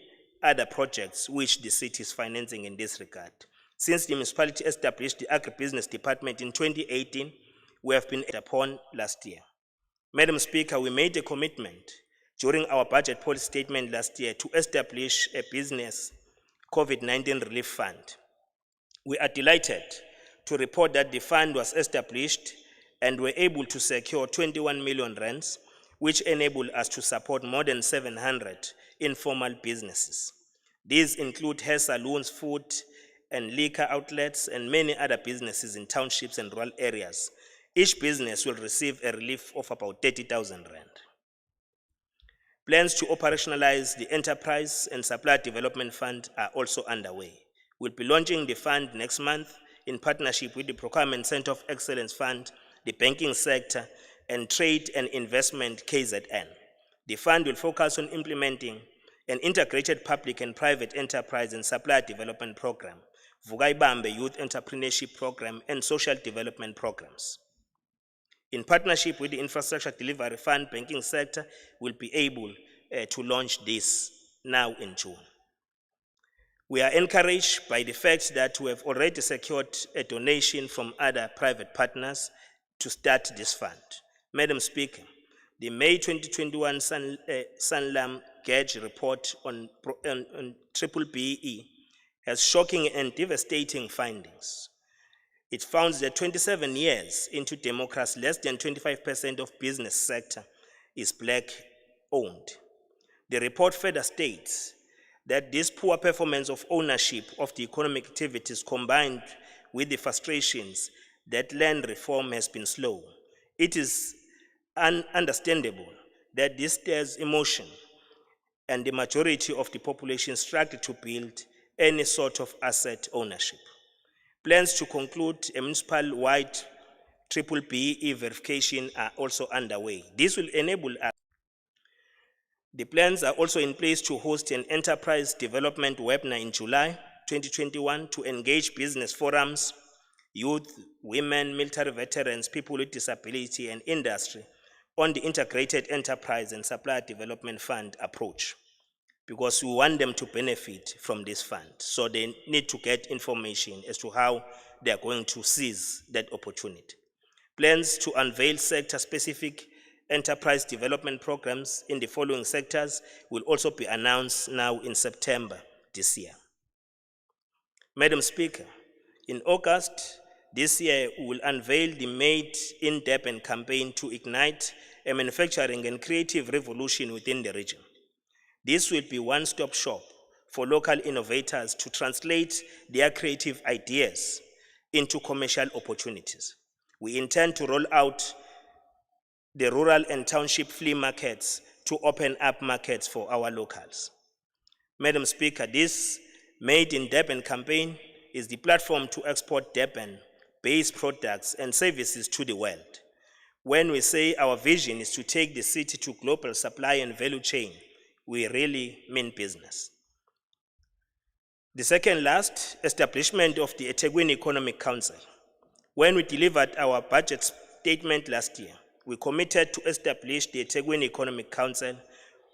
other projects which the city is financing in this regard. Since the municipality established the agribusiness department in 2018, we have been upon last year. Madam Speaker, we made a commitment during our budget policy statement last year to establish a business COVID-19 relief fund. We are delighted to report that the fund was established and were able to secure 21 million rands, which enable us to support more than 700 informal businesses. These include hair salons, food and liquor outlets, and many other businesses in townships and rural areas. Each business will receive a relief of about 30,000 rand. Plans to operationalize the Enterprise and Supply Development Fund are also underway. We'll be launching the fund next month in partnership with the Procurement Center of Excellence Fund, the banking sector, and Trade and Investment KZN. The fund will focus on implementing an integrated public and private enterprise and supply development program, Vugaibambe Youth Entrepreneurship Program, and social development programs. In partnership with the Infrastructure Delivery Fund, banking sector will be able to launch this now in June. We are encouraged by the fact that we have already secured a donation from other private partners to start this fund. Madam Speaker, the May 2021 Sanlam Gauge report on triple BE has shocking and devastating findings. It found that 27 years into democracy, less than 25% of business sector is black-owned. The report further states that this poor performance of ownership of the economic activities combined with the frustrations that land reform has been slow. It is understandable that this stirs emotion, and the majority of the population struggle to build any sort of asset ownership. Plans to conclude a municipal-wide triple BE verification are also underway. This will enable us. The plans are also in place to host an enterprise development webinar in July 2021 to engage business forums, youth, women, military veterans, people with disability, and industry on the integrated enterprise and supply development fund approach, because we want them to benefit from this fund. So they need to get information as to how they are going to seize that opportunity. Plans to unveil sector-specific enterprise development programs in the following sectors will also be announced now in September this year. Madam Speaker, in August this year, we will unveil the Made in Durban campaign to ignite a manufacturing and creative revolution within the region. This will be a one-stop shop for local innovators to translate their creative ideas into commercial opportunities. We intend to roll out the rural and township flea markets to open up markets for our locals. Madam Speaker, this Made in Durban campaign is the platform to export Durban-based products and services to the world. When we say our vision is to take the city to global supply and value chain, we really mean business. The second last, establishment of the eThekwini Economic Council. When we delivered our budget statement last year, we committed to establish the eThekwini Economic Council,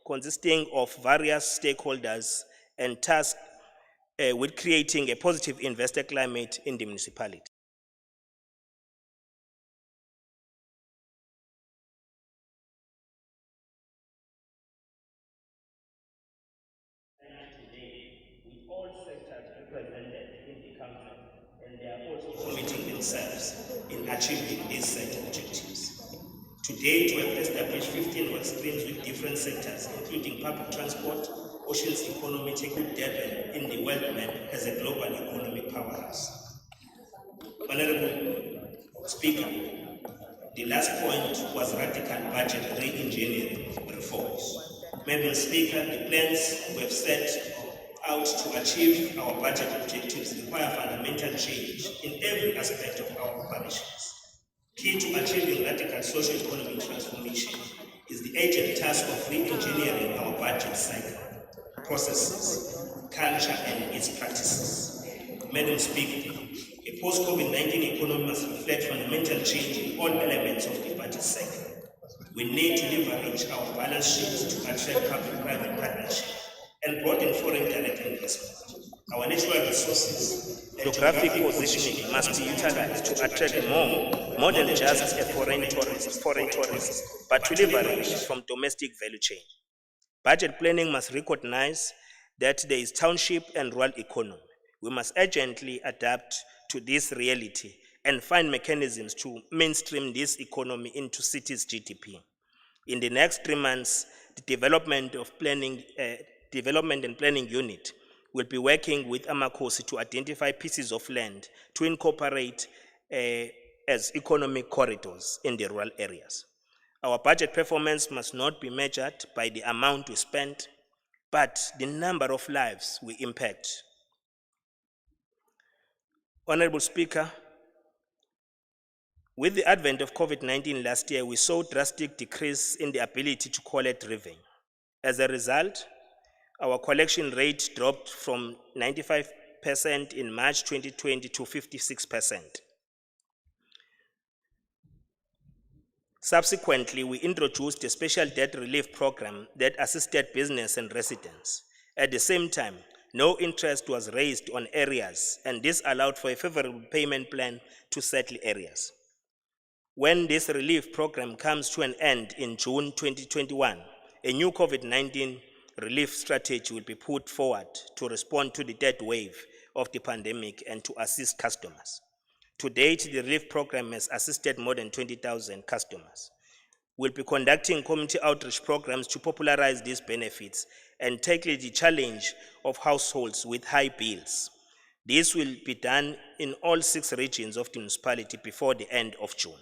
consisting of various stakeholders and tasked with creating a positive investor climate in the municipality. Today, with all sectors represented in the council, and they are also committing themselves in achieving these set objectives. To date, we have established 15 work streams with different sectors, including public transport, oceans economy, taking Durban in the world map as a global economic powerhouse. Honorable Speaker, the last point was radical budget re-engineering reforms. Madam Speaker, the plans we have set out to achieve our budget objectives require fundamental change in every aspect of our operations. Key to achieving radical socio-economic transformation is the urgent task of re-engineering our budget cycle, processes, culture, and its practices. Madam Speaker, a post-COVID-19 economy must reflect fundamental change in all elements of the budget cycle. We need to leverage our balance sheets to attract public-private partnership and broaden foreign direct investment. Our natural resources and geographic positioning must be utilized to attract more than just a foreign tourists, but to leverage from domestic value chain. Budget planning must recognize that there is township and rural economy. We must urgently adapt to this reality and find mechanisms to mainstream this economy into cities' GDP. In the next 3 months, the Development and Planning Unit will be working with Amakosi to identify pieces of land to incorporate as economic corridors in the rural areas. Our budget performance must not be measured by the amount we spend, but the number of lives we impact. Honorable Speaker, with the advent of COVID-19 last year, we saw a drastic decrease in the ability to collect revenue. As a result, our collection rate dropped from 95% in March 2020 to 56%. Subsequently, we introduced a special debt relief program that assisted business and residents. At the same time, no interest was raised on areas, and this allowed for a favorable payment plan to settle areas. When this relief program comes to an end in June 2021, a new COVID-19 relief strategy will be put forward to respond to the third wave of the pandemic and to assist customers. To date, the relief program has assisted more than 20,000 customers. We'll be conducting community outreach programs to popularize these benefits and tackle the challenge of households with high bills. This will be done in all 6 regions of the municipality before the end of June.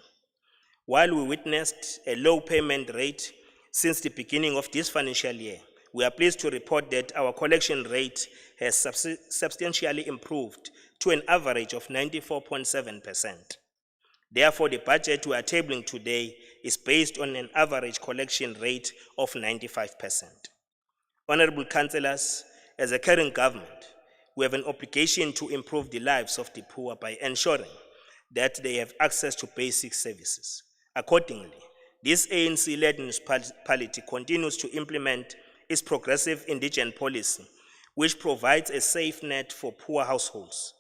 While we witnessed a low payment rate since the beginning of this financial year, we are pleased to report that our collection rate has substantially improved to an average of 94.7%. Therefore, the budget we are tabling today is based on an average collection rate of 95%. Honorable Councillors, as a current government, we have an obligation to improve the lives of the poor by ensuring that they have access to basic services. Accordingly, this ANC-led municipality continues to implement its progressive indigent policy, which provides a safe net for poor households.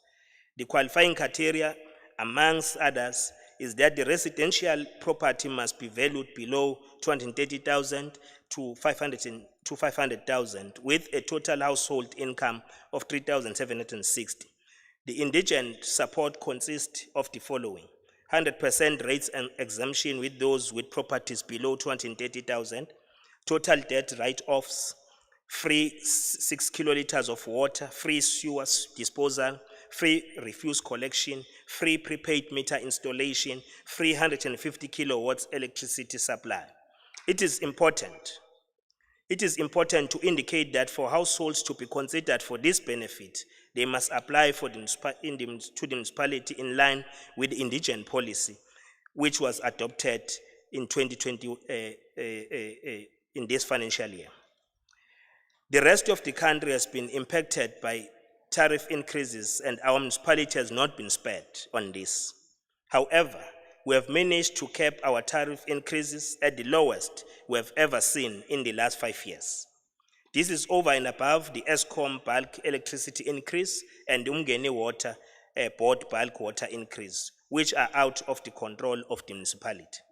The qualifying criteria, amongst others, is that the residential property must be valued below 230,000 to 500,000 with a total household income of 3,760. The indigent support consists of the following: 100% rates and exemption with those with properties below 230,000, total debt write-offs, free 6 kiloliters of water, free sewers disposal, free refuse collection, free prepaid meter installation, free 150 kilowatts electricity supply. It is important to indicate that for households to be considered for this benefit, they must apply to the municipality in line with the indigent policy, which was adopted in 2020 in this financial year. The rest of the country has been impacted by tariff increases, and our municipality has not been spared on this. However, we have managed to cap our tariff increases at the lowest we have ever seen in the last 5 years. This is over and above the ESCOM bulk electricity increase and the Umgeni Water Board bulk water increase, which are out of the control of the municipality.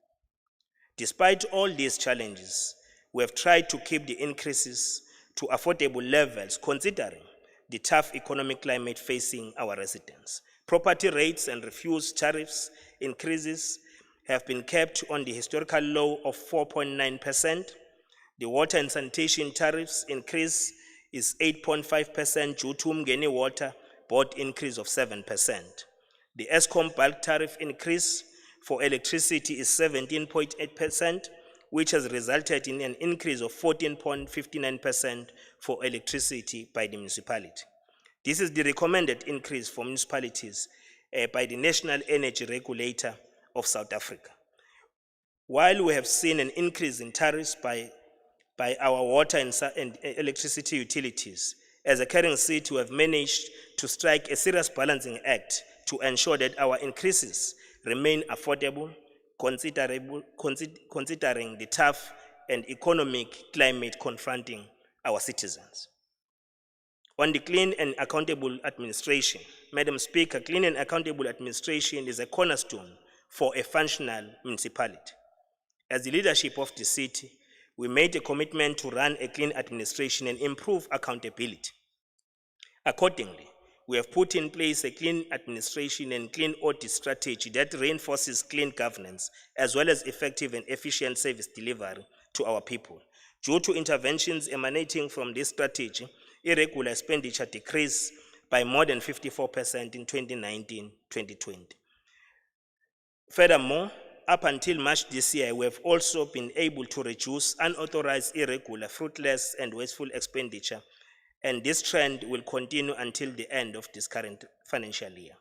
Despite all these challenges, we have tried to keep the increases to affordable levels considering the tough economic climate facing our residents. Property rates and refuse tariffs increases have been kept on the historical low of 4.9%. The water and sanitation tariffs increase is 8.5% due to Umgeni Water Board increase of 7%. The ESCOM bulk tariff increase for electricity is 17.8%, which has resulted in an increase of 14.59% for electricity by the municipality. This is the recommended increase for municipalities by the National Energy Regulator of South Africa. While we have seen an increase in tariffs by our water and electricity utilities, as a caring city, we have managed to strike a serious balancing act to ensure that our increases remain affordable, considering the tough and economic climate confronting our citizens. On the clean and accountable administration, Madam Speaker, clean and accountable administration is a cornerstone for a functional municipality. As the leadership of the city, we made a commitment to run a clean administration and improve accountability. Accordingly, we have put in place a clean administration and clean audit strategy that reinforces clean governance as well as effective and efficient service delivery to our people. Due to interventions emanating from this strategy, irregular expenditure decreased by more than 54% in 2019-2020. Furthermore, up until March this year, we have also been able to reduce unauthorized, irregular, fruitless, and wasteful expenditure, and this trend will continue until the end of this current financial year.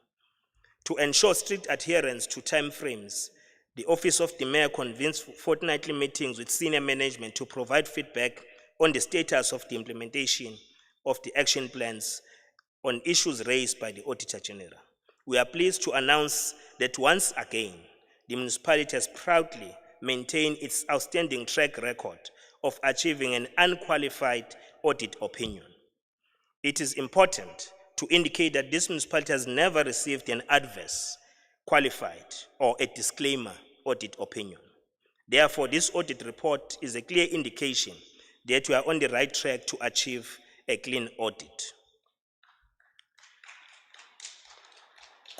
To ensure strict adherence to timeframes, the Office of the Mayor convenes fortnightly meetings with senior management to provide feedback on the status of the implementation of the action plans on issues raised by the Auditor General. We are pleased to announce that once again, the municipality has proudly maintained its outstanding track record of achieving an unqualified audit opinion. It is important to indicate that this municipality has never received an adverse, qualified, or a disclaimer audit opinion. Therefore, this audit report is a clear indication that we are on the right track to achieve a clean audit.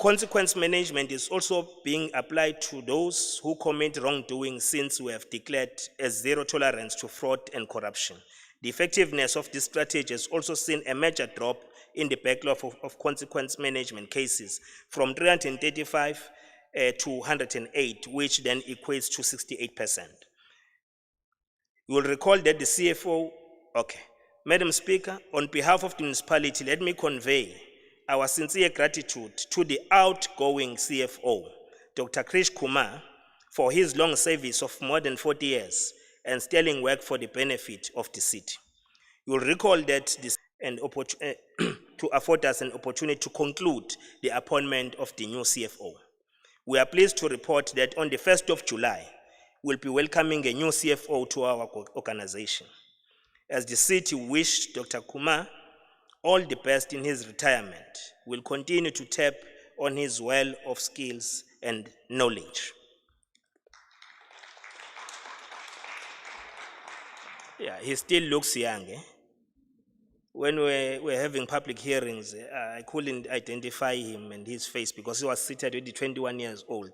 Consequence management is also being applied to those who commit wrongdoing, since we have declared a zero tolerance to fraud and corruption. The effectiveness of this strategy has also seen a major drop in the backlog of consequence management cases from 335 to 108, which then equates to 68%. You will recall that the CFO, Madam Speaker, on behalf of the municipality, let me convey our sincere gratitude to the outgoing CFO, Dr. Krish Kumar, for his long service of more than 40 years and sterling work for the benefit of the city. You will recall that this to afford us an opportunity to conclude the appointment of the new CFO. We are pleased to report that on the 1st of July, we'll be welcoming a new CFO to our organization. As the city wished Dr. Kumar all the best in his retirement, we'll continue to tap on his well of skills and knowledge. Yeah, he still looks young. When we're having public hearings, I couldn't identify him and his face because he was seated with 21 years old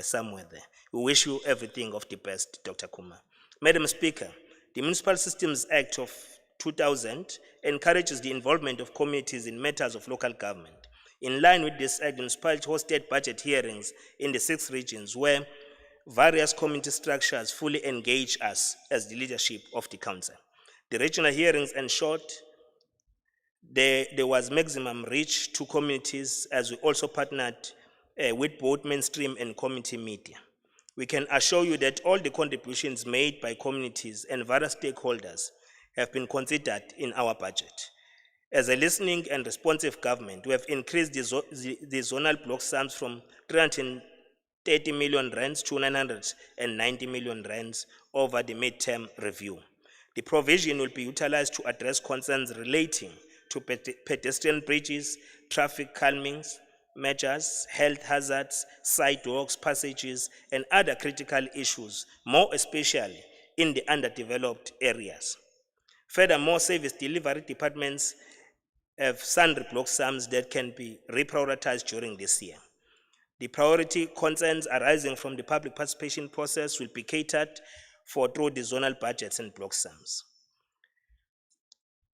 somewhere there. We wish you everything of the best, Dr. Kumar. Madam Speaker, the Municipal Systems Act of 2000 encourages the involvement of communities in matters of local government. In line with this act, the municipality hosted budget hearings in the 6 regions where various community structures fully engage us as the leadership of the council. The regional hearings ensured there was maximum reach to communities, as we also partnered with both mainstream and community media. We can assure you that all the contributions made by communities and various stakeholders have been considered in our budget. As a listening and responsive government, we have increased the zonal block sums from 330 million rands to 990 million rands over the midterm review. The provision will be utilized to address concerns relating to pedestrian bridges, traffic calming measures, health hazards, sidewalks, passages, and other critical issues, more especially in the underdeveloped areas. Furthermore, service delivery departments have sundry block sums that can be reprioritized during this year. The priority concerns arising from the public participation process will be catered for through the zonal budgets and block sums.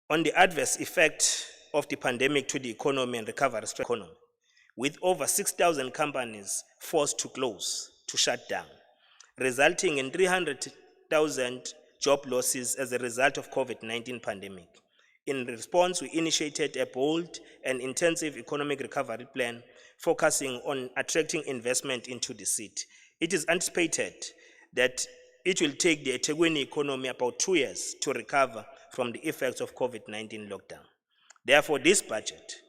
On the adverse effect of the pandemic to the economy and recovery economy, with over 6,000 companies forced to close, to shut down, resulting in 300,000 job losses as a result of COVID-19 pandemic. In response, we initiated a bold and intensive economic recovery plan focusing on attracting investment into the city. It is anticipated that it will take the eThekwini economy about 2 years to recover from the effects of COVID-19 lockdown. Therefore, this budget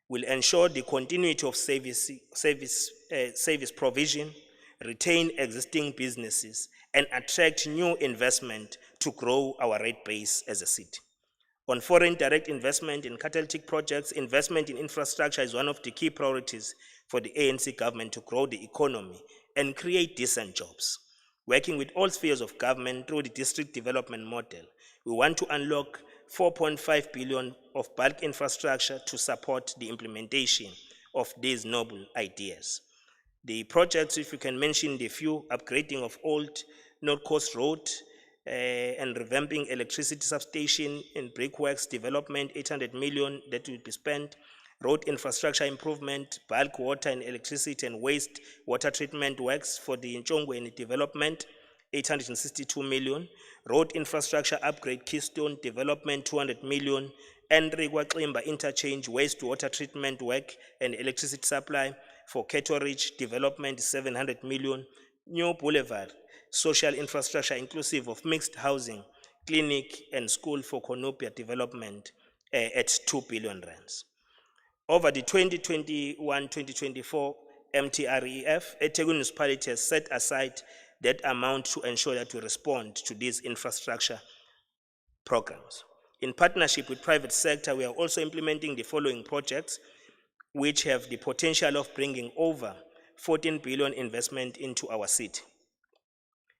will ensure the continuity of service provision, retain existing businesses, and attract new investment to grow our rate base as a city. On foreign direct investment in catalytic projects, investment in infrastructure is one of the key priorities for the ANC government to grow the economy and create decent jobs. Working with all spheres of government through the district development model, we want to unlock 4.5 billion of bulk infrastructure to support the implementation of these noble ideas. The projects, if you can mention the few, upgrading of old North Coast Road, and revamping electricity substation and brickworks development, 800 million that will be spent. Road infrastructure improvement, bulk water and electricity and waste water treatment works for the Nchongweni development, 862 million. Road infrastructure upgrade Keystone development, 200 million. Enrigwa Klimba interchange wastewater treatment work and electricity supply for Keto Ridge development, 700 million. New Boulevard, social infrastructure inclusive of mixed housing, clinic and school for Konopia development at 2 billion rands. Over the 2021-2024 MTREF, eThekwini municipality has set aside that amount to ensure that we respond to these infrastructure programs. In partnership with private sector, we are also implementing the following projects which have the potential of bringing over 14 billion investment into our city.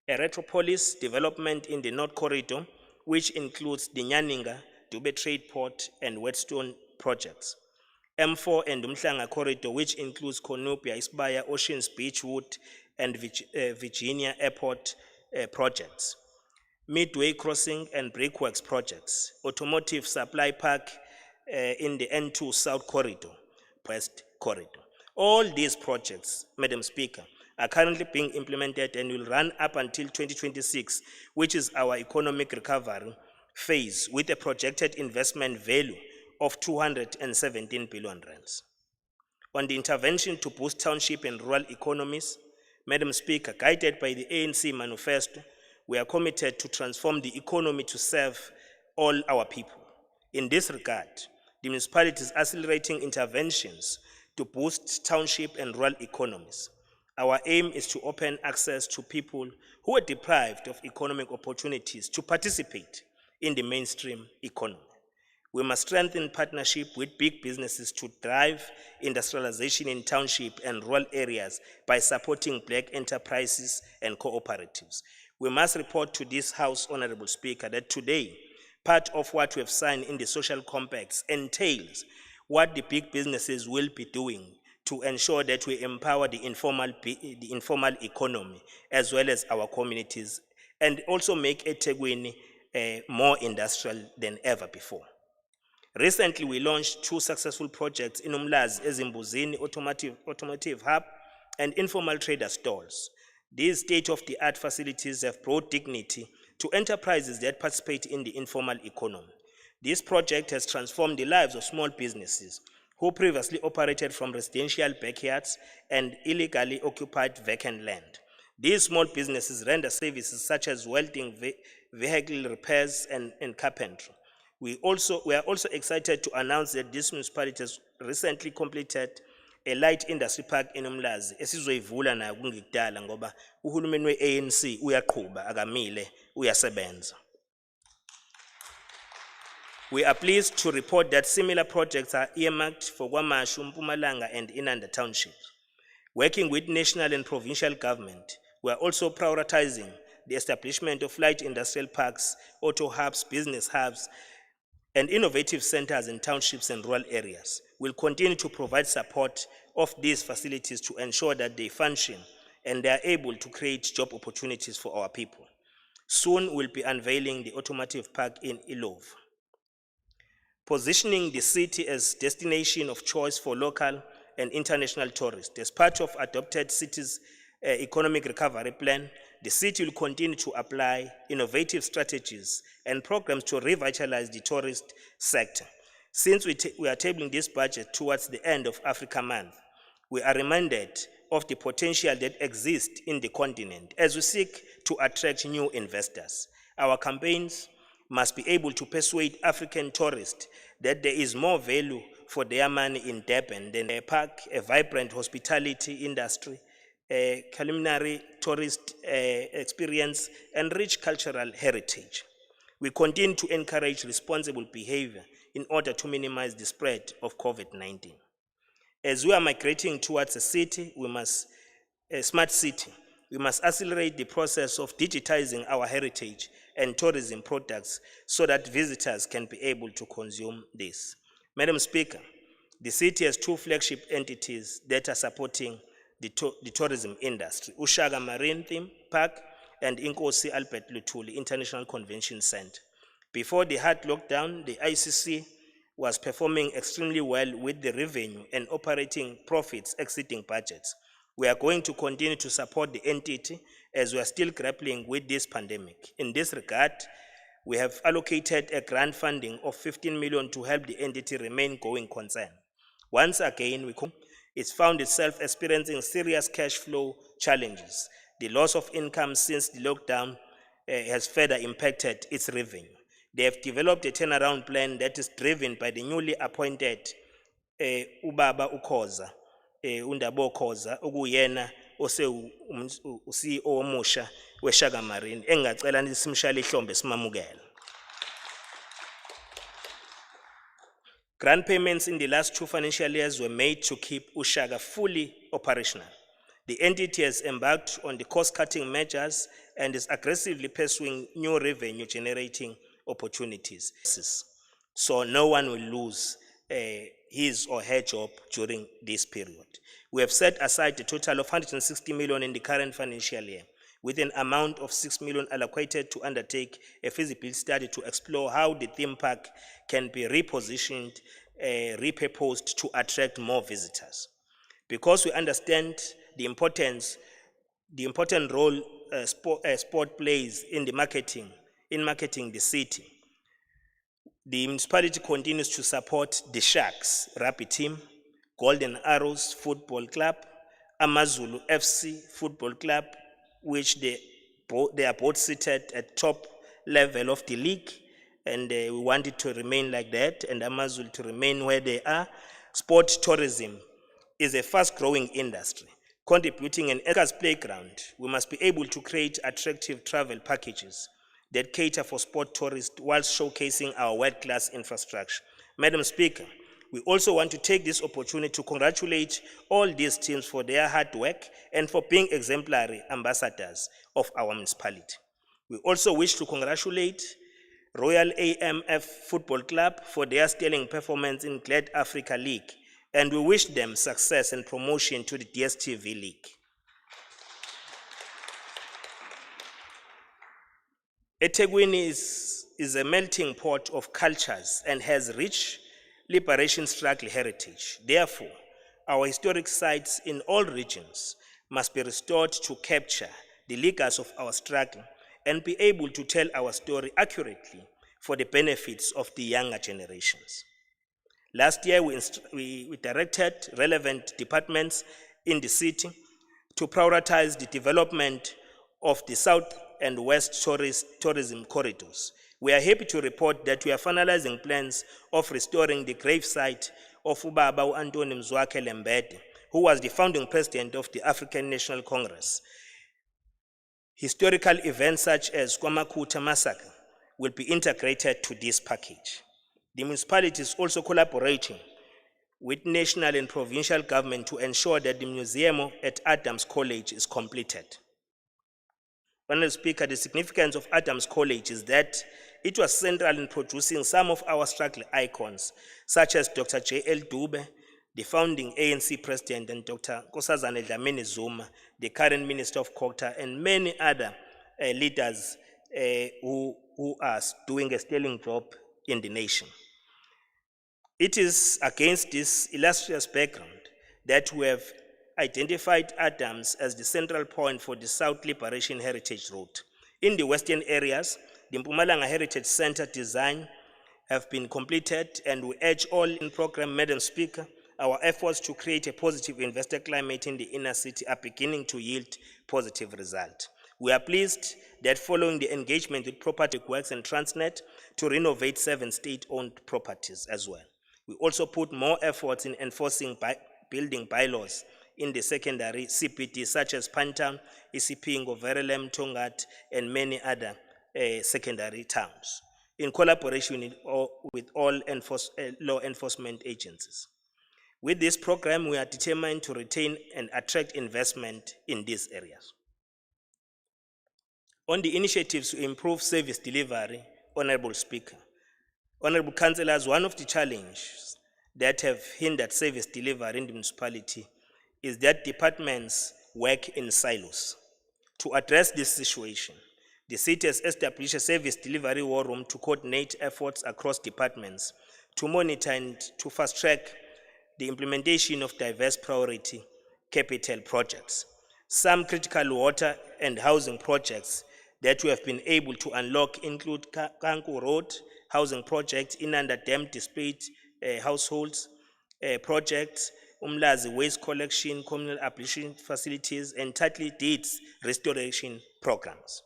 A Retropolis development in the North Corridor, which includes the Nyaninga, Dube Trade Port, and Whetstone projects. M4 and Umhlanga Corridor, which includes Konopia, Isibaya, Oceans Beach, Wood, and Virginia Airport projects. Midway Crossing and Brickworks projects. Automotive Supply Park in the N2 South Corridor, West Corridor. All these projects, Madam Speaker, are currently being implemented and will run up until 2026, which is our economic recovery phase, with a projected investment value of 217 billion rands. On the intervention to boost township and rural economies, Madam Speaker, guided by the ANC manifesto, we are committed to transform the economy to serve all our people. In this regard, the municipality is accelerating interventions to boost township and rural economies. Our aim is to open access to people who are deprived of economic opportunities to participate in the mainstream economy. We must strengthen partnership with big businesses to drive industrialization in township and rural areas by supporting black enterprises and cooperatives. We must report to this House, Honorable Speaker, that today, part of what we have signed in the social compacts entails what the big businesses will be doing to ensure that we empower the informal economy as well as our communities, and also make eThekwini more industrial than ever before. Recently, we launched 2 successful projects in Umlazi, Ezimbuzini Automotive Hub, and informal trader stalls. These state-of-the-art facilities have brought dignity to enterprises that participate in the informal economy. This project has transformed the lives of small businesses who previously operated from residential backyards and illegally occupied vacant land. These small businesses render services such as welding, vehicle repairs, and carpentry. We are also excited to announce that this municipality has recently completed a light industry park in Umlazi esizoyivula nayo kungekudala ngoba uhulumeni we-ANC uyaqhuba akamile uyasebenza. We are pleased to report that similar projects are earmarked for KwaMashu, Mpumalanga, and Inanda townships. Working with national and provincial government, we are also prioritizing the establishment of light industrial parks, auto hubs, business hubs, and innovative centers in townships and rural areas. We'll continue to provide support of these facilities to ensure that they function and they are able to create job opportunities for our people. Soon we'll be unveiling the automotive park in Ilov. Positioning the city as destination of choice for local and international tourists. As part of adopted city's economic recovery plan, the city will continue to apply innovative strategies and programs to revitalize the tourist sector. Since we are tabling this budget towards the end of Africa Month, we are reminded of the potential that exists in the continent as we seek to attract new investors. Our campaigns must be able to persuade African tourists that there is more value for their money in Durban than a park, a vibrant hospitality industry, a culinary tourist experience, and rich cultural heritage. We continue to encourage responsible behavior in order to minimize the spread of COVID-19. As we are migrating towards a smart city, we must accelerate the process of digitizing our heritage and tourism products so that visitors can be able to consume this. Madam Speaker, the city has two flagship entities that are supporting the tourism industry, Ushaga Marine Theme Park and Inkosi Albert Lutuli International Convention Center. Before the hard lockdown, the ICC was performing extremely well with the revenue and operating profits exceeding budgets. We are going to continue to support the entity as we are still grappling with this pandemic. In this regard, we have allocated a grant funding of 15 million to help the entity remain going concern. Once again, it's found itself experiencing serious cash flow challenges. The loss of income since the lockdown has further impacted its revenue. They have developed a turnaround plan that is driven by the newly appointed Ubaba Ukhoza, Undabo Khoza, okuyena ose CEO omusha weShaka Marine, engacela simshaya ihlombe simamukela. Grant payments in the last 2 financial years were made to keep Ushaga fully operational. The entity has embarked on the cost-cutting measures and is aggressively pursuing new revenue-generating opportunities, so no one will lose his or her job during this period. We have set aside a total of 160 million in the current financial year, with an amount of 6 million allocated to undertake a feasibility study to explore how the theme park can be repositioned, repurposed to attract more visitors. Because we understand the important role sport plays in marketing the city, the municipality continues to support the Sharks rugby team, Golden Arrows Football Club, Amazulu FC Football Club, which they are both seated at top level of the league, and we want it to remain like that, and Amazulu to remain where they are. Sport tourism is a fast-growing industry, contributing an Edgar's playground. We must be able to create attractive travel packages that cater for sport tourists while showcasing our world-class infrastructure. Madam Speaker, we also want to take this opportunity to congratulate all these teams for their hard work and for being exemplary ambassadors of our municipality. We also wish to congratulate Royal AMF Football Club for their sterling performance in Glad Africa League, and we wish them success and promotion to the DSTV League. eThekwini is a melting pot of cultures and has rich liberation struggle heritage. Therefore, our historic sites in all regions must be restored to capture the legacy of our struggle and be able to tell our story accurately for the benefits of the younger generations. Last year, we directed relevant departments in the city to prioritize the development of the South and West tourism corridors. We are happy to report that we are finalizing plans of restoring the gravesite of Ubaba Antoni Mzwakhe Lembede, who was the founding president of the African National Congress. Historical events such as Kwamakhuta Massacre will be integrated to this package. The municipality is also collaborating with national and provincial government to ensure that the museum at Adams College is completed. Honorable Speaker, the significance of Adams College is that it was central in producing some of our struggle icons, such as Dr. J.L. Dube, the founding ANC president, and Dr. Nkosazana Dlamini Zuma, the current Minister of Culture, and many other leaders who are doing a sterling job in the nation. It is against this illustrious background that we have identified Adams as the central point for the South Liberation Heritage Route. In the western areas, the Mpumalanga Heritage Center design have been completed, and we urge all in program, Madam Speaker, our efforts to create a positive investor climate in the inner city are beginning to yield positive results. We are pleased that following the engagement with Property Works and Transnet to renovate 7 state-owned properties as well. We also put more efforts in enforcing building bylaws in the secondary CPD, such as Pantown, Isipingo, Verulam, Tongat, and many other secondary towns. in collaboration with all law enforcement agencies. With this program, we are determined to retain and attract investment in these areas. On the initiatives to improve service delivery, Honorable Speaker, Honorable Councillors, one of the challenges that have hindered service delivery in the municipality is that departments work in silos. To address this situation, the city has established a service delivery war room to coordinate efforts across departments, to monitor and to fast-track the implementation of diverse priority capital projects. Some critical water and housing projects that we have been able to unlock include Kanku Road housing project, Inanda Dam displaced households projects, Umlazi waste collection, communal ablution facilities, and title deeds restoration programs,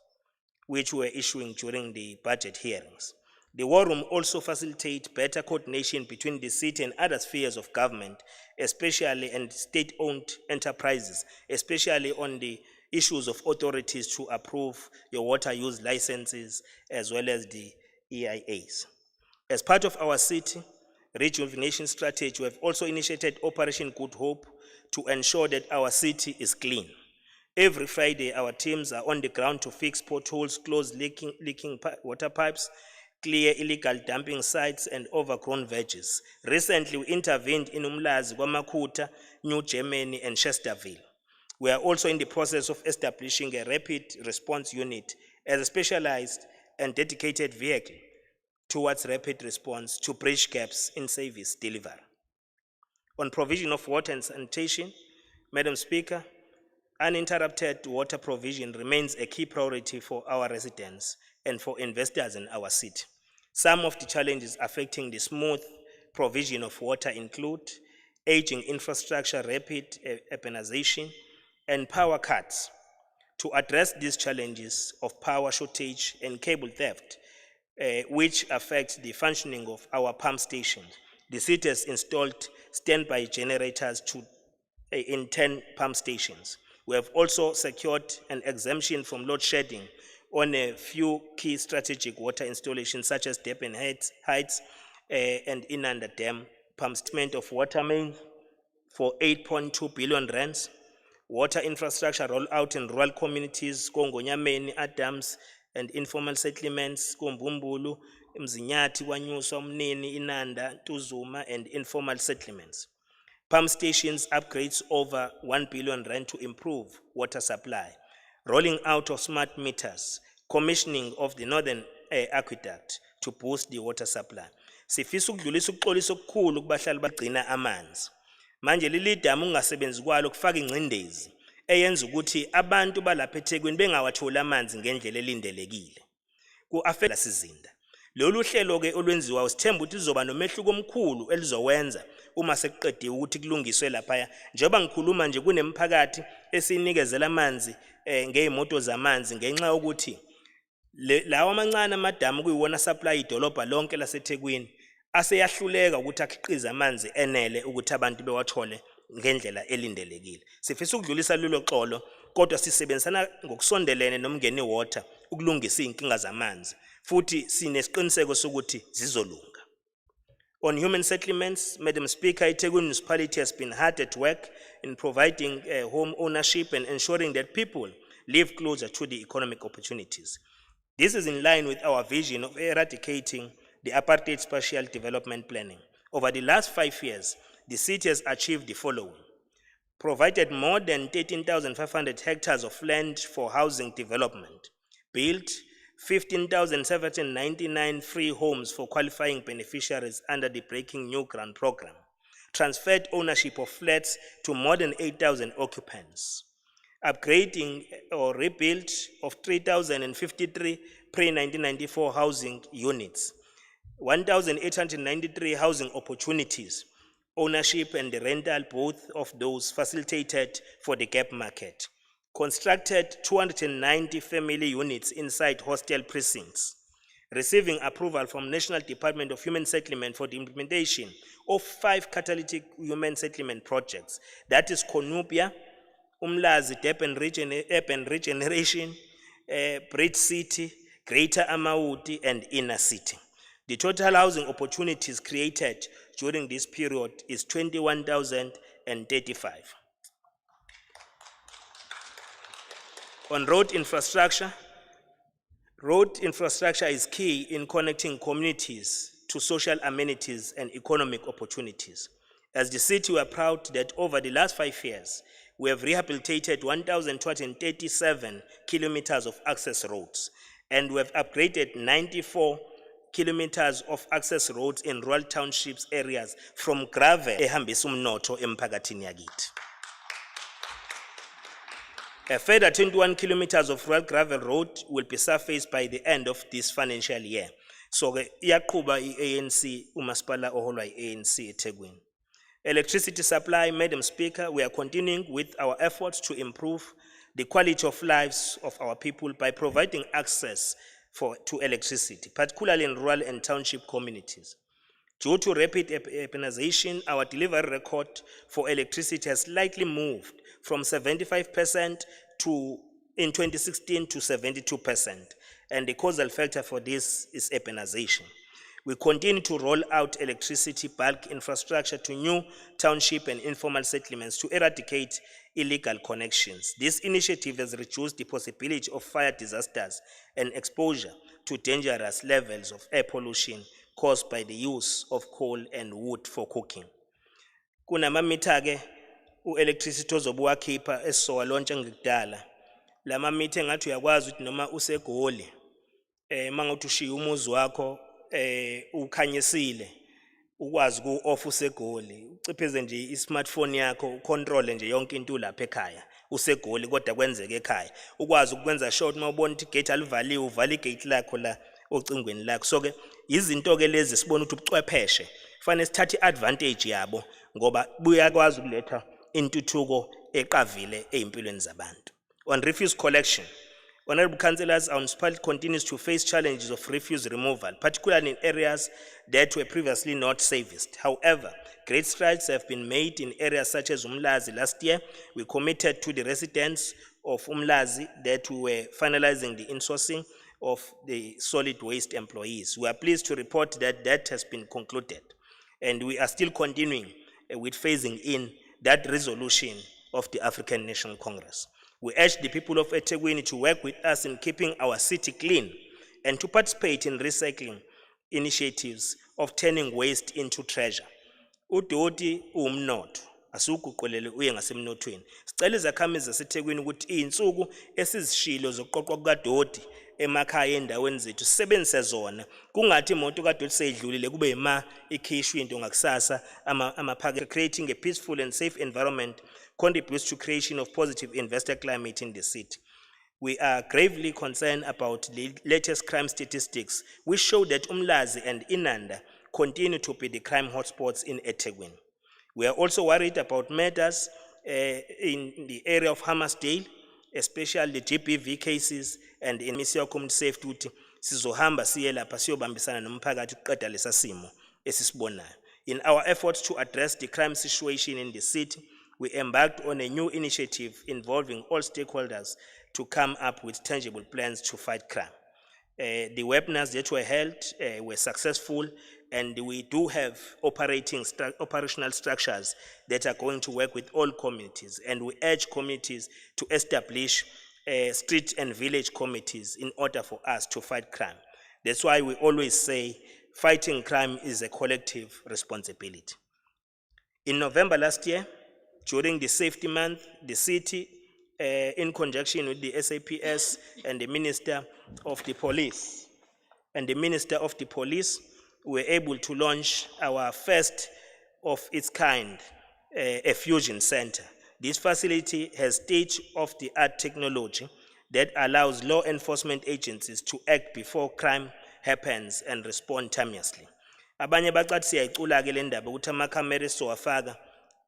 which we were issuing during the budget hearings. The war room also facilitates better coordination between the city and other spheres of government, especially and state-owned enterprises, especially on the issues of authorities to approve your water use licenses as well as the EIAs. As part of our city rejuvenation strategy, we have also initiated Operation Good Hope to ensure that our city is clean. Every Friday, our teams are on the ground to fix potholes, close leaking water pipes, clear illegal dumping sites, and overgrown veggies. Recently, we intervened in Umlazi, Kwamakhuta, New Germany, and Chesterville. We are also in the process of establishing a rapid response unit as a specialized and dedicated vehicle towards rapid response to bridge gaps in service delivery. On provision of water and sanitation, Madam Speaker, uninterrupted water provision remains a key priority for our residents and for investors in our city. Some of the challenges affecting the smooth provision of water include aging infrastructure, rapid urbanization, and power cuts. To address these challenges of power shortage and cable theft, which affect the functioning of our pump stations, the city has installed standby generators in 10 pump stations. We have also secured an exemption from load shedding on a few key strategic water installations such as Durban Heights and Inanda Dam pump statement of water main for 8.2 billion rands. Water infrastructure rollout in rural communities, Kongonyameni, Adams, and informal settlements, Kombumbulu, Mzinyati, Wanyusa, Mneni, Inanda, Tuzuma, and informal settlements. Pump stations upgrades over 1 billion rand to improve water supply. Rolling out of smart meters, commissioning of the Northern Aqueduct to boost the water supply. Sifisa ukudlulisa ukuxolisa okukhulu kubahlali bagcina amanzi. Manje leli damu ungasebenzi kwalo kufaka ingcindezi eyenza ukuthi abantu balapha eThekwini bengawatholi amanzi ngendlela elindelekile. Ku-affecta sizinda. Lolu hlelo ke olwenziwa usithemba ukuthi lizoba nomehluko omkhulu elizowenza uma sekuqediwe ukuthi kulungiswe lapha. Njengoba ngikhuluma nje kunemphakathi esinikezela amanzi ngezimoto zamanzi ngenxa yokuthi lawa amancane amadamu kuyiwona supply idolobha lonke laseThekwini aseyahluleka ukuthi akhiqize amanzi enele ukuthi abantu bewathole ngendlela elindelekile. Sifisa ukudlulisa lelo xolo kodwa sisebenzisana ngokusondelene nomngeni water ukulungisa inkinga zamanzi futhi sinesiqiniseko sokuthi zizolunga. On human settlements, Madam Speaker, Itegun municipality has been hard at work in providing home ownership and ensuring that people live closer to the economic opportunities. This is in line with our vision of eradicating the apartheid spatial development planning. Over the last 5 years, the city has achieved the following: provided more than 13,500 hectares of land for housing development, built 15,799 free homes for qualifying beneficiaries under the Breaking New Ground program, transferred ownership of flats to more than 8,000 occupants, upgrading or rebuilt of 3,053 pre-1994 housing units, 1,893 housing opportunities, ownership and the rental, both of those facilitated for the gap market, constructed 290 family units inside hostel precincts, receiving approval from National Department of Human Settlement for the implementation of 5 catalytic human settlement projects, that is Konubia, Umlazi, Urban Regeneration, Bridge City, Greater Amaudi, and Inner City. The total housing opportunities created during this period is 21,035. On road infrastructure is key in connecting communities to social amenities and economic opportunities. As the city, we are proud that over the last 5 years, we have rehabilitated 1,237 kilometers of access roads, and we have upgraded 94 kilometers of access roads in rural townships areas from gravel ehambisa umnotho emphakathini yakithi. A further 21 kilometers of rural gravel road will be surfaced by the end of this financial year. So, iyaqhuba i-ANC, umasipala oholwa i-ANC eThekwini. Electricity supply, Madam Speaker, we are continuing with our efforts to improve the quality of lives of our people by providing access to electricity, particularly in rural and township communities. Due to rapid urbanization, our delivery record for electricity has slightly moved from 75% in 2016 to 72%, and the causal factor for this is urbanization. We continue to roll out electricity bulk infrastructure to new township and informal settlements to eradicate illegal connections. This initiative has reduced the possibility of fire disasters and exposure to dangerous levels of air pollution caused by the use of coal and wood for cooking. Kunamamitha ke u-electricity ozobuwakhipha esizowa launcha ngikudala. Lama mitha engathi uyakwazi ukuthi noma useGoli mangathi ushiya umuzi wakho ukhanyisile ukwazi ku-off useGoli ucipheze nje i-smartphone yakho ucontrol nje yonke into lapha ekhaya useGoli kodwa kwenzeke ekhaya ukwazi ukwenza short mawubona ukuthi igate alivaliwe uvala igate lakho la ocingweni lakho. So ke izinto ke lezi sibona ukuthi ubuchwepheshe kufanele sithathe advantage yabo ngoba buyakwazi ukuletha intuthuko eqavile ezimpilweni zabantu. On refuse collection, Honorable Councillors, our municipality continues to face challenges of refuse removal, particularly in areas that were previously not serviced. However, great strides have been made in areas such as Umlazi. Last year, we committed to the residents of Umlazi that we were finalizing the insourcing of the solid waste employees. We are pleased to report that that has been concluded, and we are still continuing with phasing in that resolution of the African National Congress. We urge the people of eThekwini to work with us in keeping our city clean and to participate in recycling initiatives of turning waste into treasure. Udoti umnotho asuguqulele uye ngasemnothweni. Sicela izakhamizi zaseThekwini ukuthi izinsuku esizishilo zokuqoqwa kukaDoti emakhaya endaweni zethu sisebenzise zona kungathi imoto kaDoti seyidlulile kube ima ikhishwe into ngakusasa amaphakethe. Creating a peaceful and safe environment contributes to creation of positive investor climate in the city. We are gravely concerned about the latest crime statistics, which show that Umlazi and Inanda continue to be the crime hotspots in eThekwini. We are also worried about matters in the area of Hammersdale, especially the GBV cases, and in Misiya Community Safety ukuthi sizohamba siye lapha siyobambisana nomphakathi ukuqeda lesa simo esisibonayo. In our efforts to address the crime situation in the city, we embarked on a new initiative involving all stakeholders to come up with tangible plans to fight crime. The webinars that were held were successful, and we do have operational structures that are going to work with all communities, and we urge communities to establish street and village committees in order for us to fight crime. That's why we always say fighting crime is a collective responsibility. In November last year, during the safety month, the city, in conjunction with the SAPS and the Minister of the Police, were able to launch our first of its kind, a fusion center. This facility has state-of-the-art technology that allows law enforcement agencies to act before crime happens and respond timeously. Abanye bacathi siyayicula ke le ndaba ukuthi amakhamera esizowafaka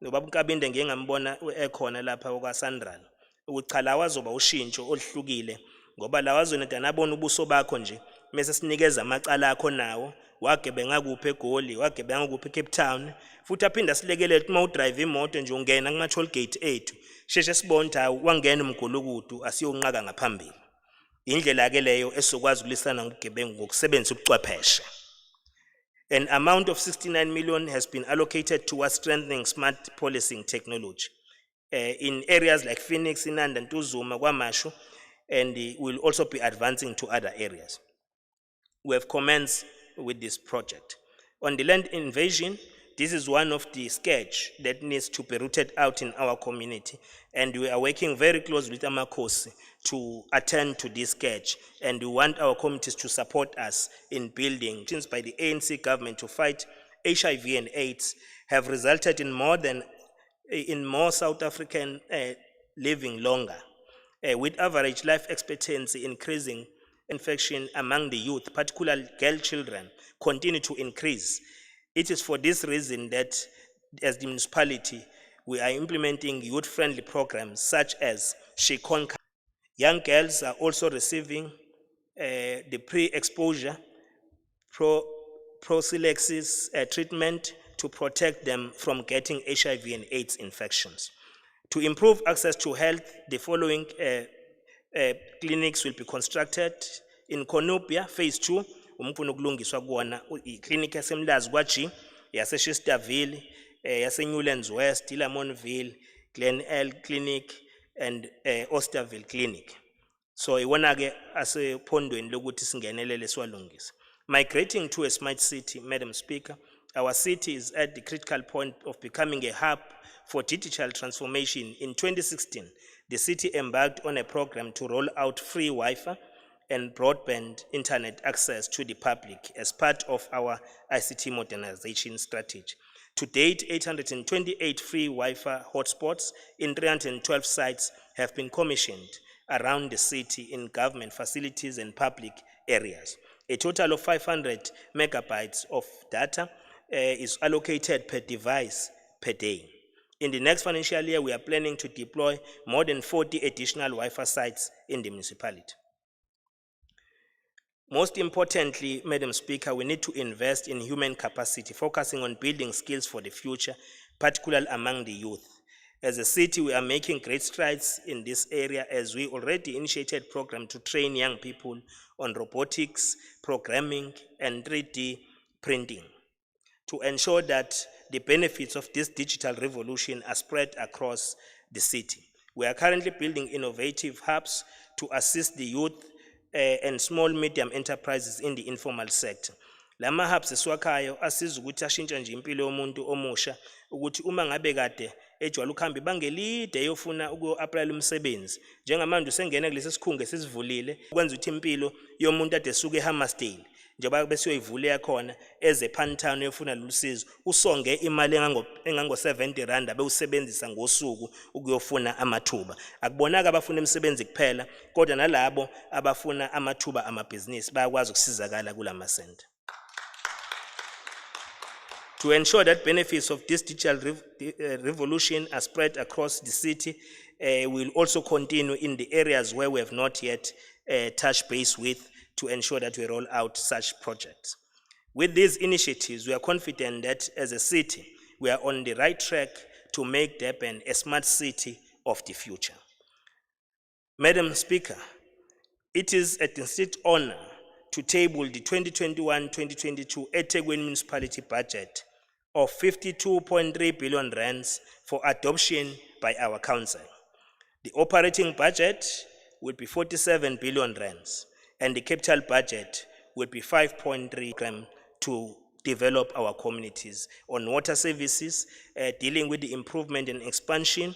nobaba uNkabinde ngeke ngambona ekhona lapha kwaSandral ukuthi cha lawa azoba ushintsho oluhlukile ngoba lawa azoneda nabona ubuso bakho nje mase sinikeza amacala akho nawo wagebenga kuphi eGoli wagebenga kuphi eCape Town futhi aphinda silekelele ukuthi uma udrive imoto nje ungena kuma toll gate ethu sheshe sibona ukuthi wangena umgulukudu asiyonqaka ngaphambili indlela ke leyo esokwazi ukulisana ngokugebengu ngokusebenzisa ubuchwepheshe. An amount of 69 million has been allocated towards strengthening smart policing technology in areas like Phoenix, Inanda, Ntuzuma, Kwamashu, and will also be advancing to other areas. We have commenced with this project. On the land invasion, this is one of the sketch that needs to be rooted out in our community, and we are working very closely with Amakosi to attend to this sketch, and we want our communities to support us in building. Since by the ANC government to fight HIV and AIDS have resulted in more South African living longer, with average life expectancy increasing. Infection among the youth, particularly girl children, continue to increase. It is for this reason that as the municipality, we are implementing youth-friendly programs such as Shekon. Young girls are also receiving the pre-exposure prophylaxis treatment to protect them from getting HIV and AIDS infections. To improve access to health, the following clinics will be constructed in Konopia, phase 2, umfuna ukulungiswa kuwona i-clinic yasemlazi kwaG, yase-Chesterville, yase-Newlands West, Lamontville, Glen L Clinic, and Osterville Clinic. So iwona-ke asephondweni lokuthi singenelele siwalungise. Migrating to a smart city, Madam Speaker, our city is at the critical point of becoming a hub for digital transformation. In 2016, the city embarked on a program to roll out free Wi-Fi and broadband internet access to the public as part of our ICT modernization strategy. To date, 828 free Wi-Fi hotspots in 312 sites have been commissioned around the city in government facilities and public areas. A total of 500 megabytes of data is allocated per device per day. In the next financial year, we are planning to deploy more than 40 additional Wi-Fi sites in the municipality. Most importantly, Madam Speaker, we need to invest in human capacity, focusing on building skills for the future, particularly among the youth. As a city, we are making great strides in this area as we already initiated a program to train young people on robotics, programming, and 3D printing to ensure that the benefits of this digital revolution are spread across the city. We are currently building innovative hubs to assist the youth and small medium enterprises in the informal sector. Lama hubs esiwakhayo asiza ukuthi ashintshe nje impilo yomuntu omusha ukuthi uma ngabe kade ejwayele ukuhamba ibanga elide eyofuna uku-applyela umsebenzi njengamanje usengena kulesi sikhungo esisivulile kwenza ukuthi impilo yomuntu ade esuke eHammersdale njengoba bese uyoyivula khona eze Pantown eyofuna lolusizo usonge imali engango 70 rand abewusebenzisa ngosuku ukuyofuna amathuba. Akubonaka abafuna imisebenzi kuphela kodwa nalabo abafuna amathuba amabhizinisi bayakwazi ukusizakala kulama center. To ensure that benefits of this digital revolution are spread across the city, we will also continue in the areas where we have not yet touched base with to ensure that we roll out such projects. With these initiatives, we are confident that as a city, we are on the right track to make Durban a smart city of the future. Madam Speaker, it is a distinct honor to table the 2021-2022 eThekwini municipality budget of 52.3 billion rands for adoption by our council. The operating budget will be 47 billion rands, and the capital budget will be 5.3 billion to develop our communities on water services, dealing with the improvement and expansion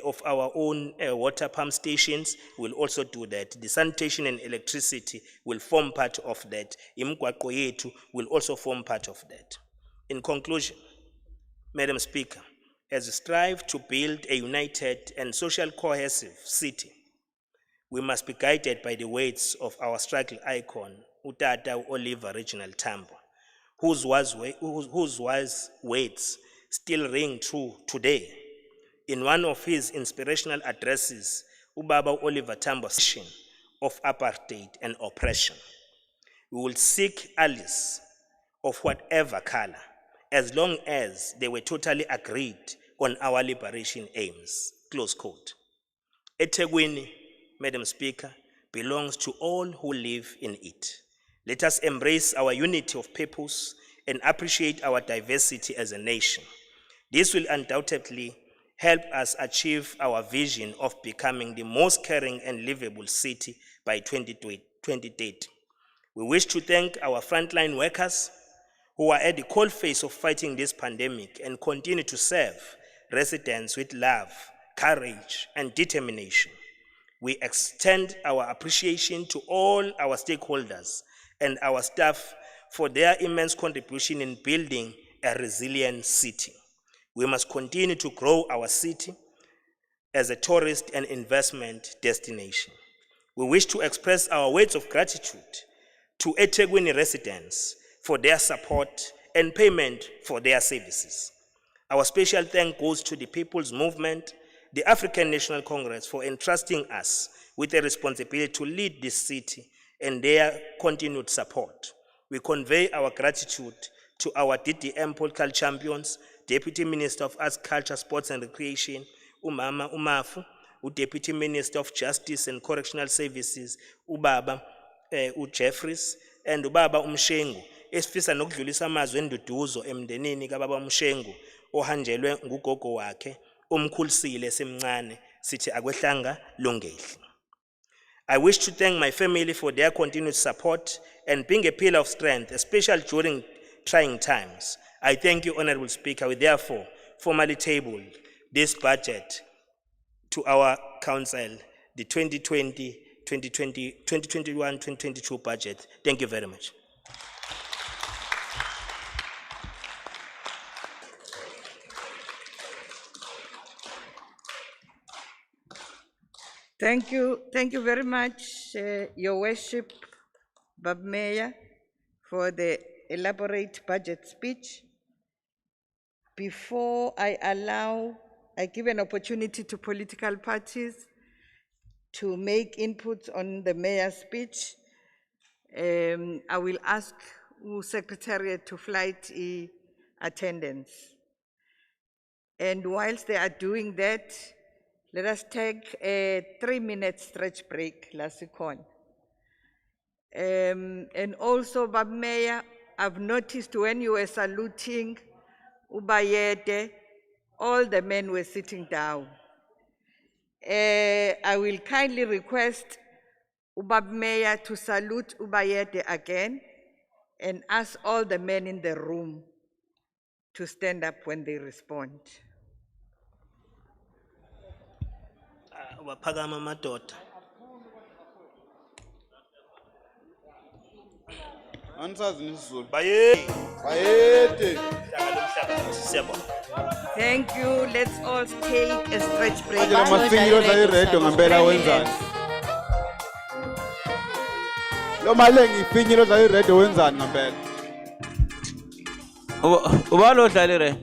of our own water pump stations. Will also do that. The sanitation and electricity will form part of that. Imigwaqo yethu will also form part of that. In conclusion, Madam Speaker, as we strive to build a united and social cohesive city, we must be guided by the words of our struggle icon, Utata Oliver Reginald Tambo, whose wise words still ring true today. In one of his inspirational addresses, Ubaba Oliver Tambo's vision of apartheid and oppression. We will seek allies of whatever color, as long as they were totally agreed on our liberation aims. Close quote. eThekwini, Madam Speaker, belongs to all who live in it. Let us embrace our unity of purpose and appreciate our diversity as a nation. This will undoubtedly help us achieve our vision of becoming the most caring and livable city by 2030. We wish to thank our frontline workers who are at the coalface of fighting this pandemic and continue to serve residents with love, courage, and determination. We extend our appreciation to all our stakeholders and our staff for their immense contribution in building a resilient city. We must continue to grow our city as a tourist and investment destination. We wish to express our words of gratitude to eThekwini residents for their support and payment for their services. Our special thanks goes to the People's Movement, the African National Congress, for entrusting us with the responsibility to lead this city and their continued support. We convey our gratitude to our DDM political champions, Deputy Minister of Arts, Culture, Sports and Recreation, Umama Umafu, Deputy Minister of Justice and Correctional Services, Ubaba Jeffries, and Ubaba Umshengu, esifisa nokudlulisa amazwi enduduzo emndenini kababa Umshengu ohanjelwe ngugogo wakhe omkhulisile semncane sithi akwehlanga lungehli. I wish to thank my family for their continued support and being a pillar of strength, especially during trying times. I thank you, Honorable Speaker. We therefore formally tabled this budget to our council, the 2021-2022 budget. Thank you very much. Thank you very much, Your Worship, Bab Mayor, for the elaborate budget speech. Before I give an opportunity to political parties to make inputs on the mayor's speech. I will ask Secretariat to flight attendance. And whilst they are doing that, let us take a 3-minute stretch break, Lasikon. And also, Bab Mayor, I've noticed when you were saluting Ubayete, all the men were sitting down. I will kindly request Ubab Mayor to salute Ubayete again and ask all the men in the room to stand up when they respond. Waphakama madoda. Thank you. Let's all take a stretch break. Ubalo dlalire.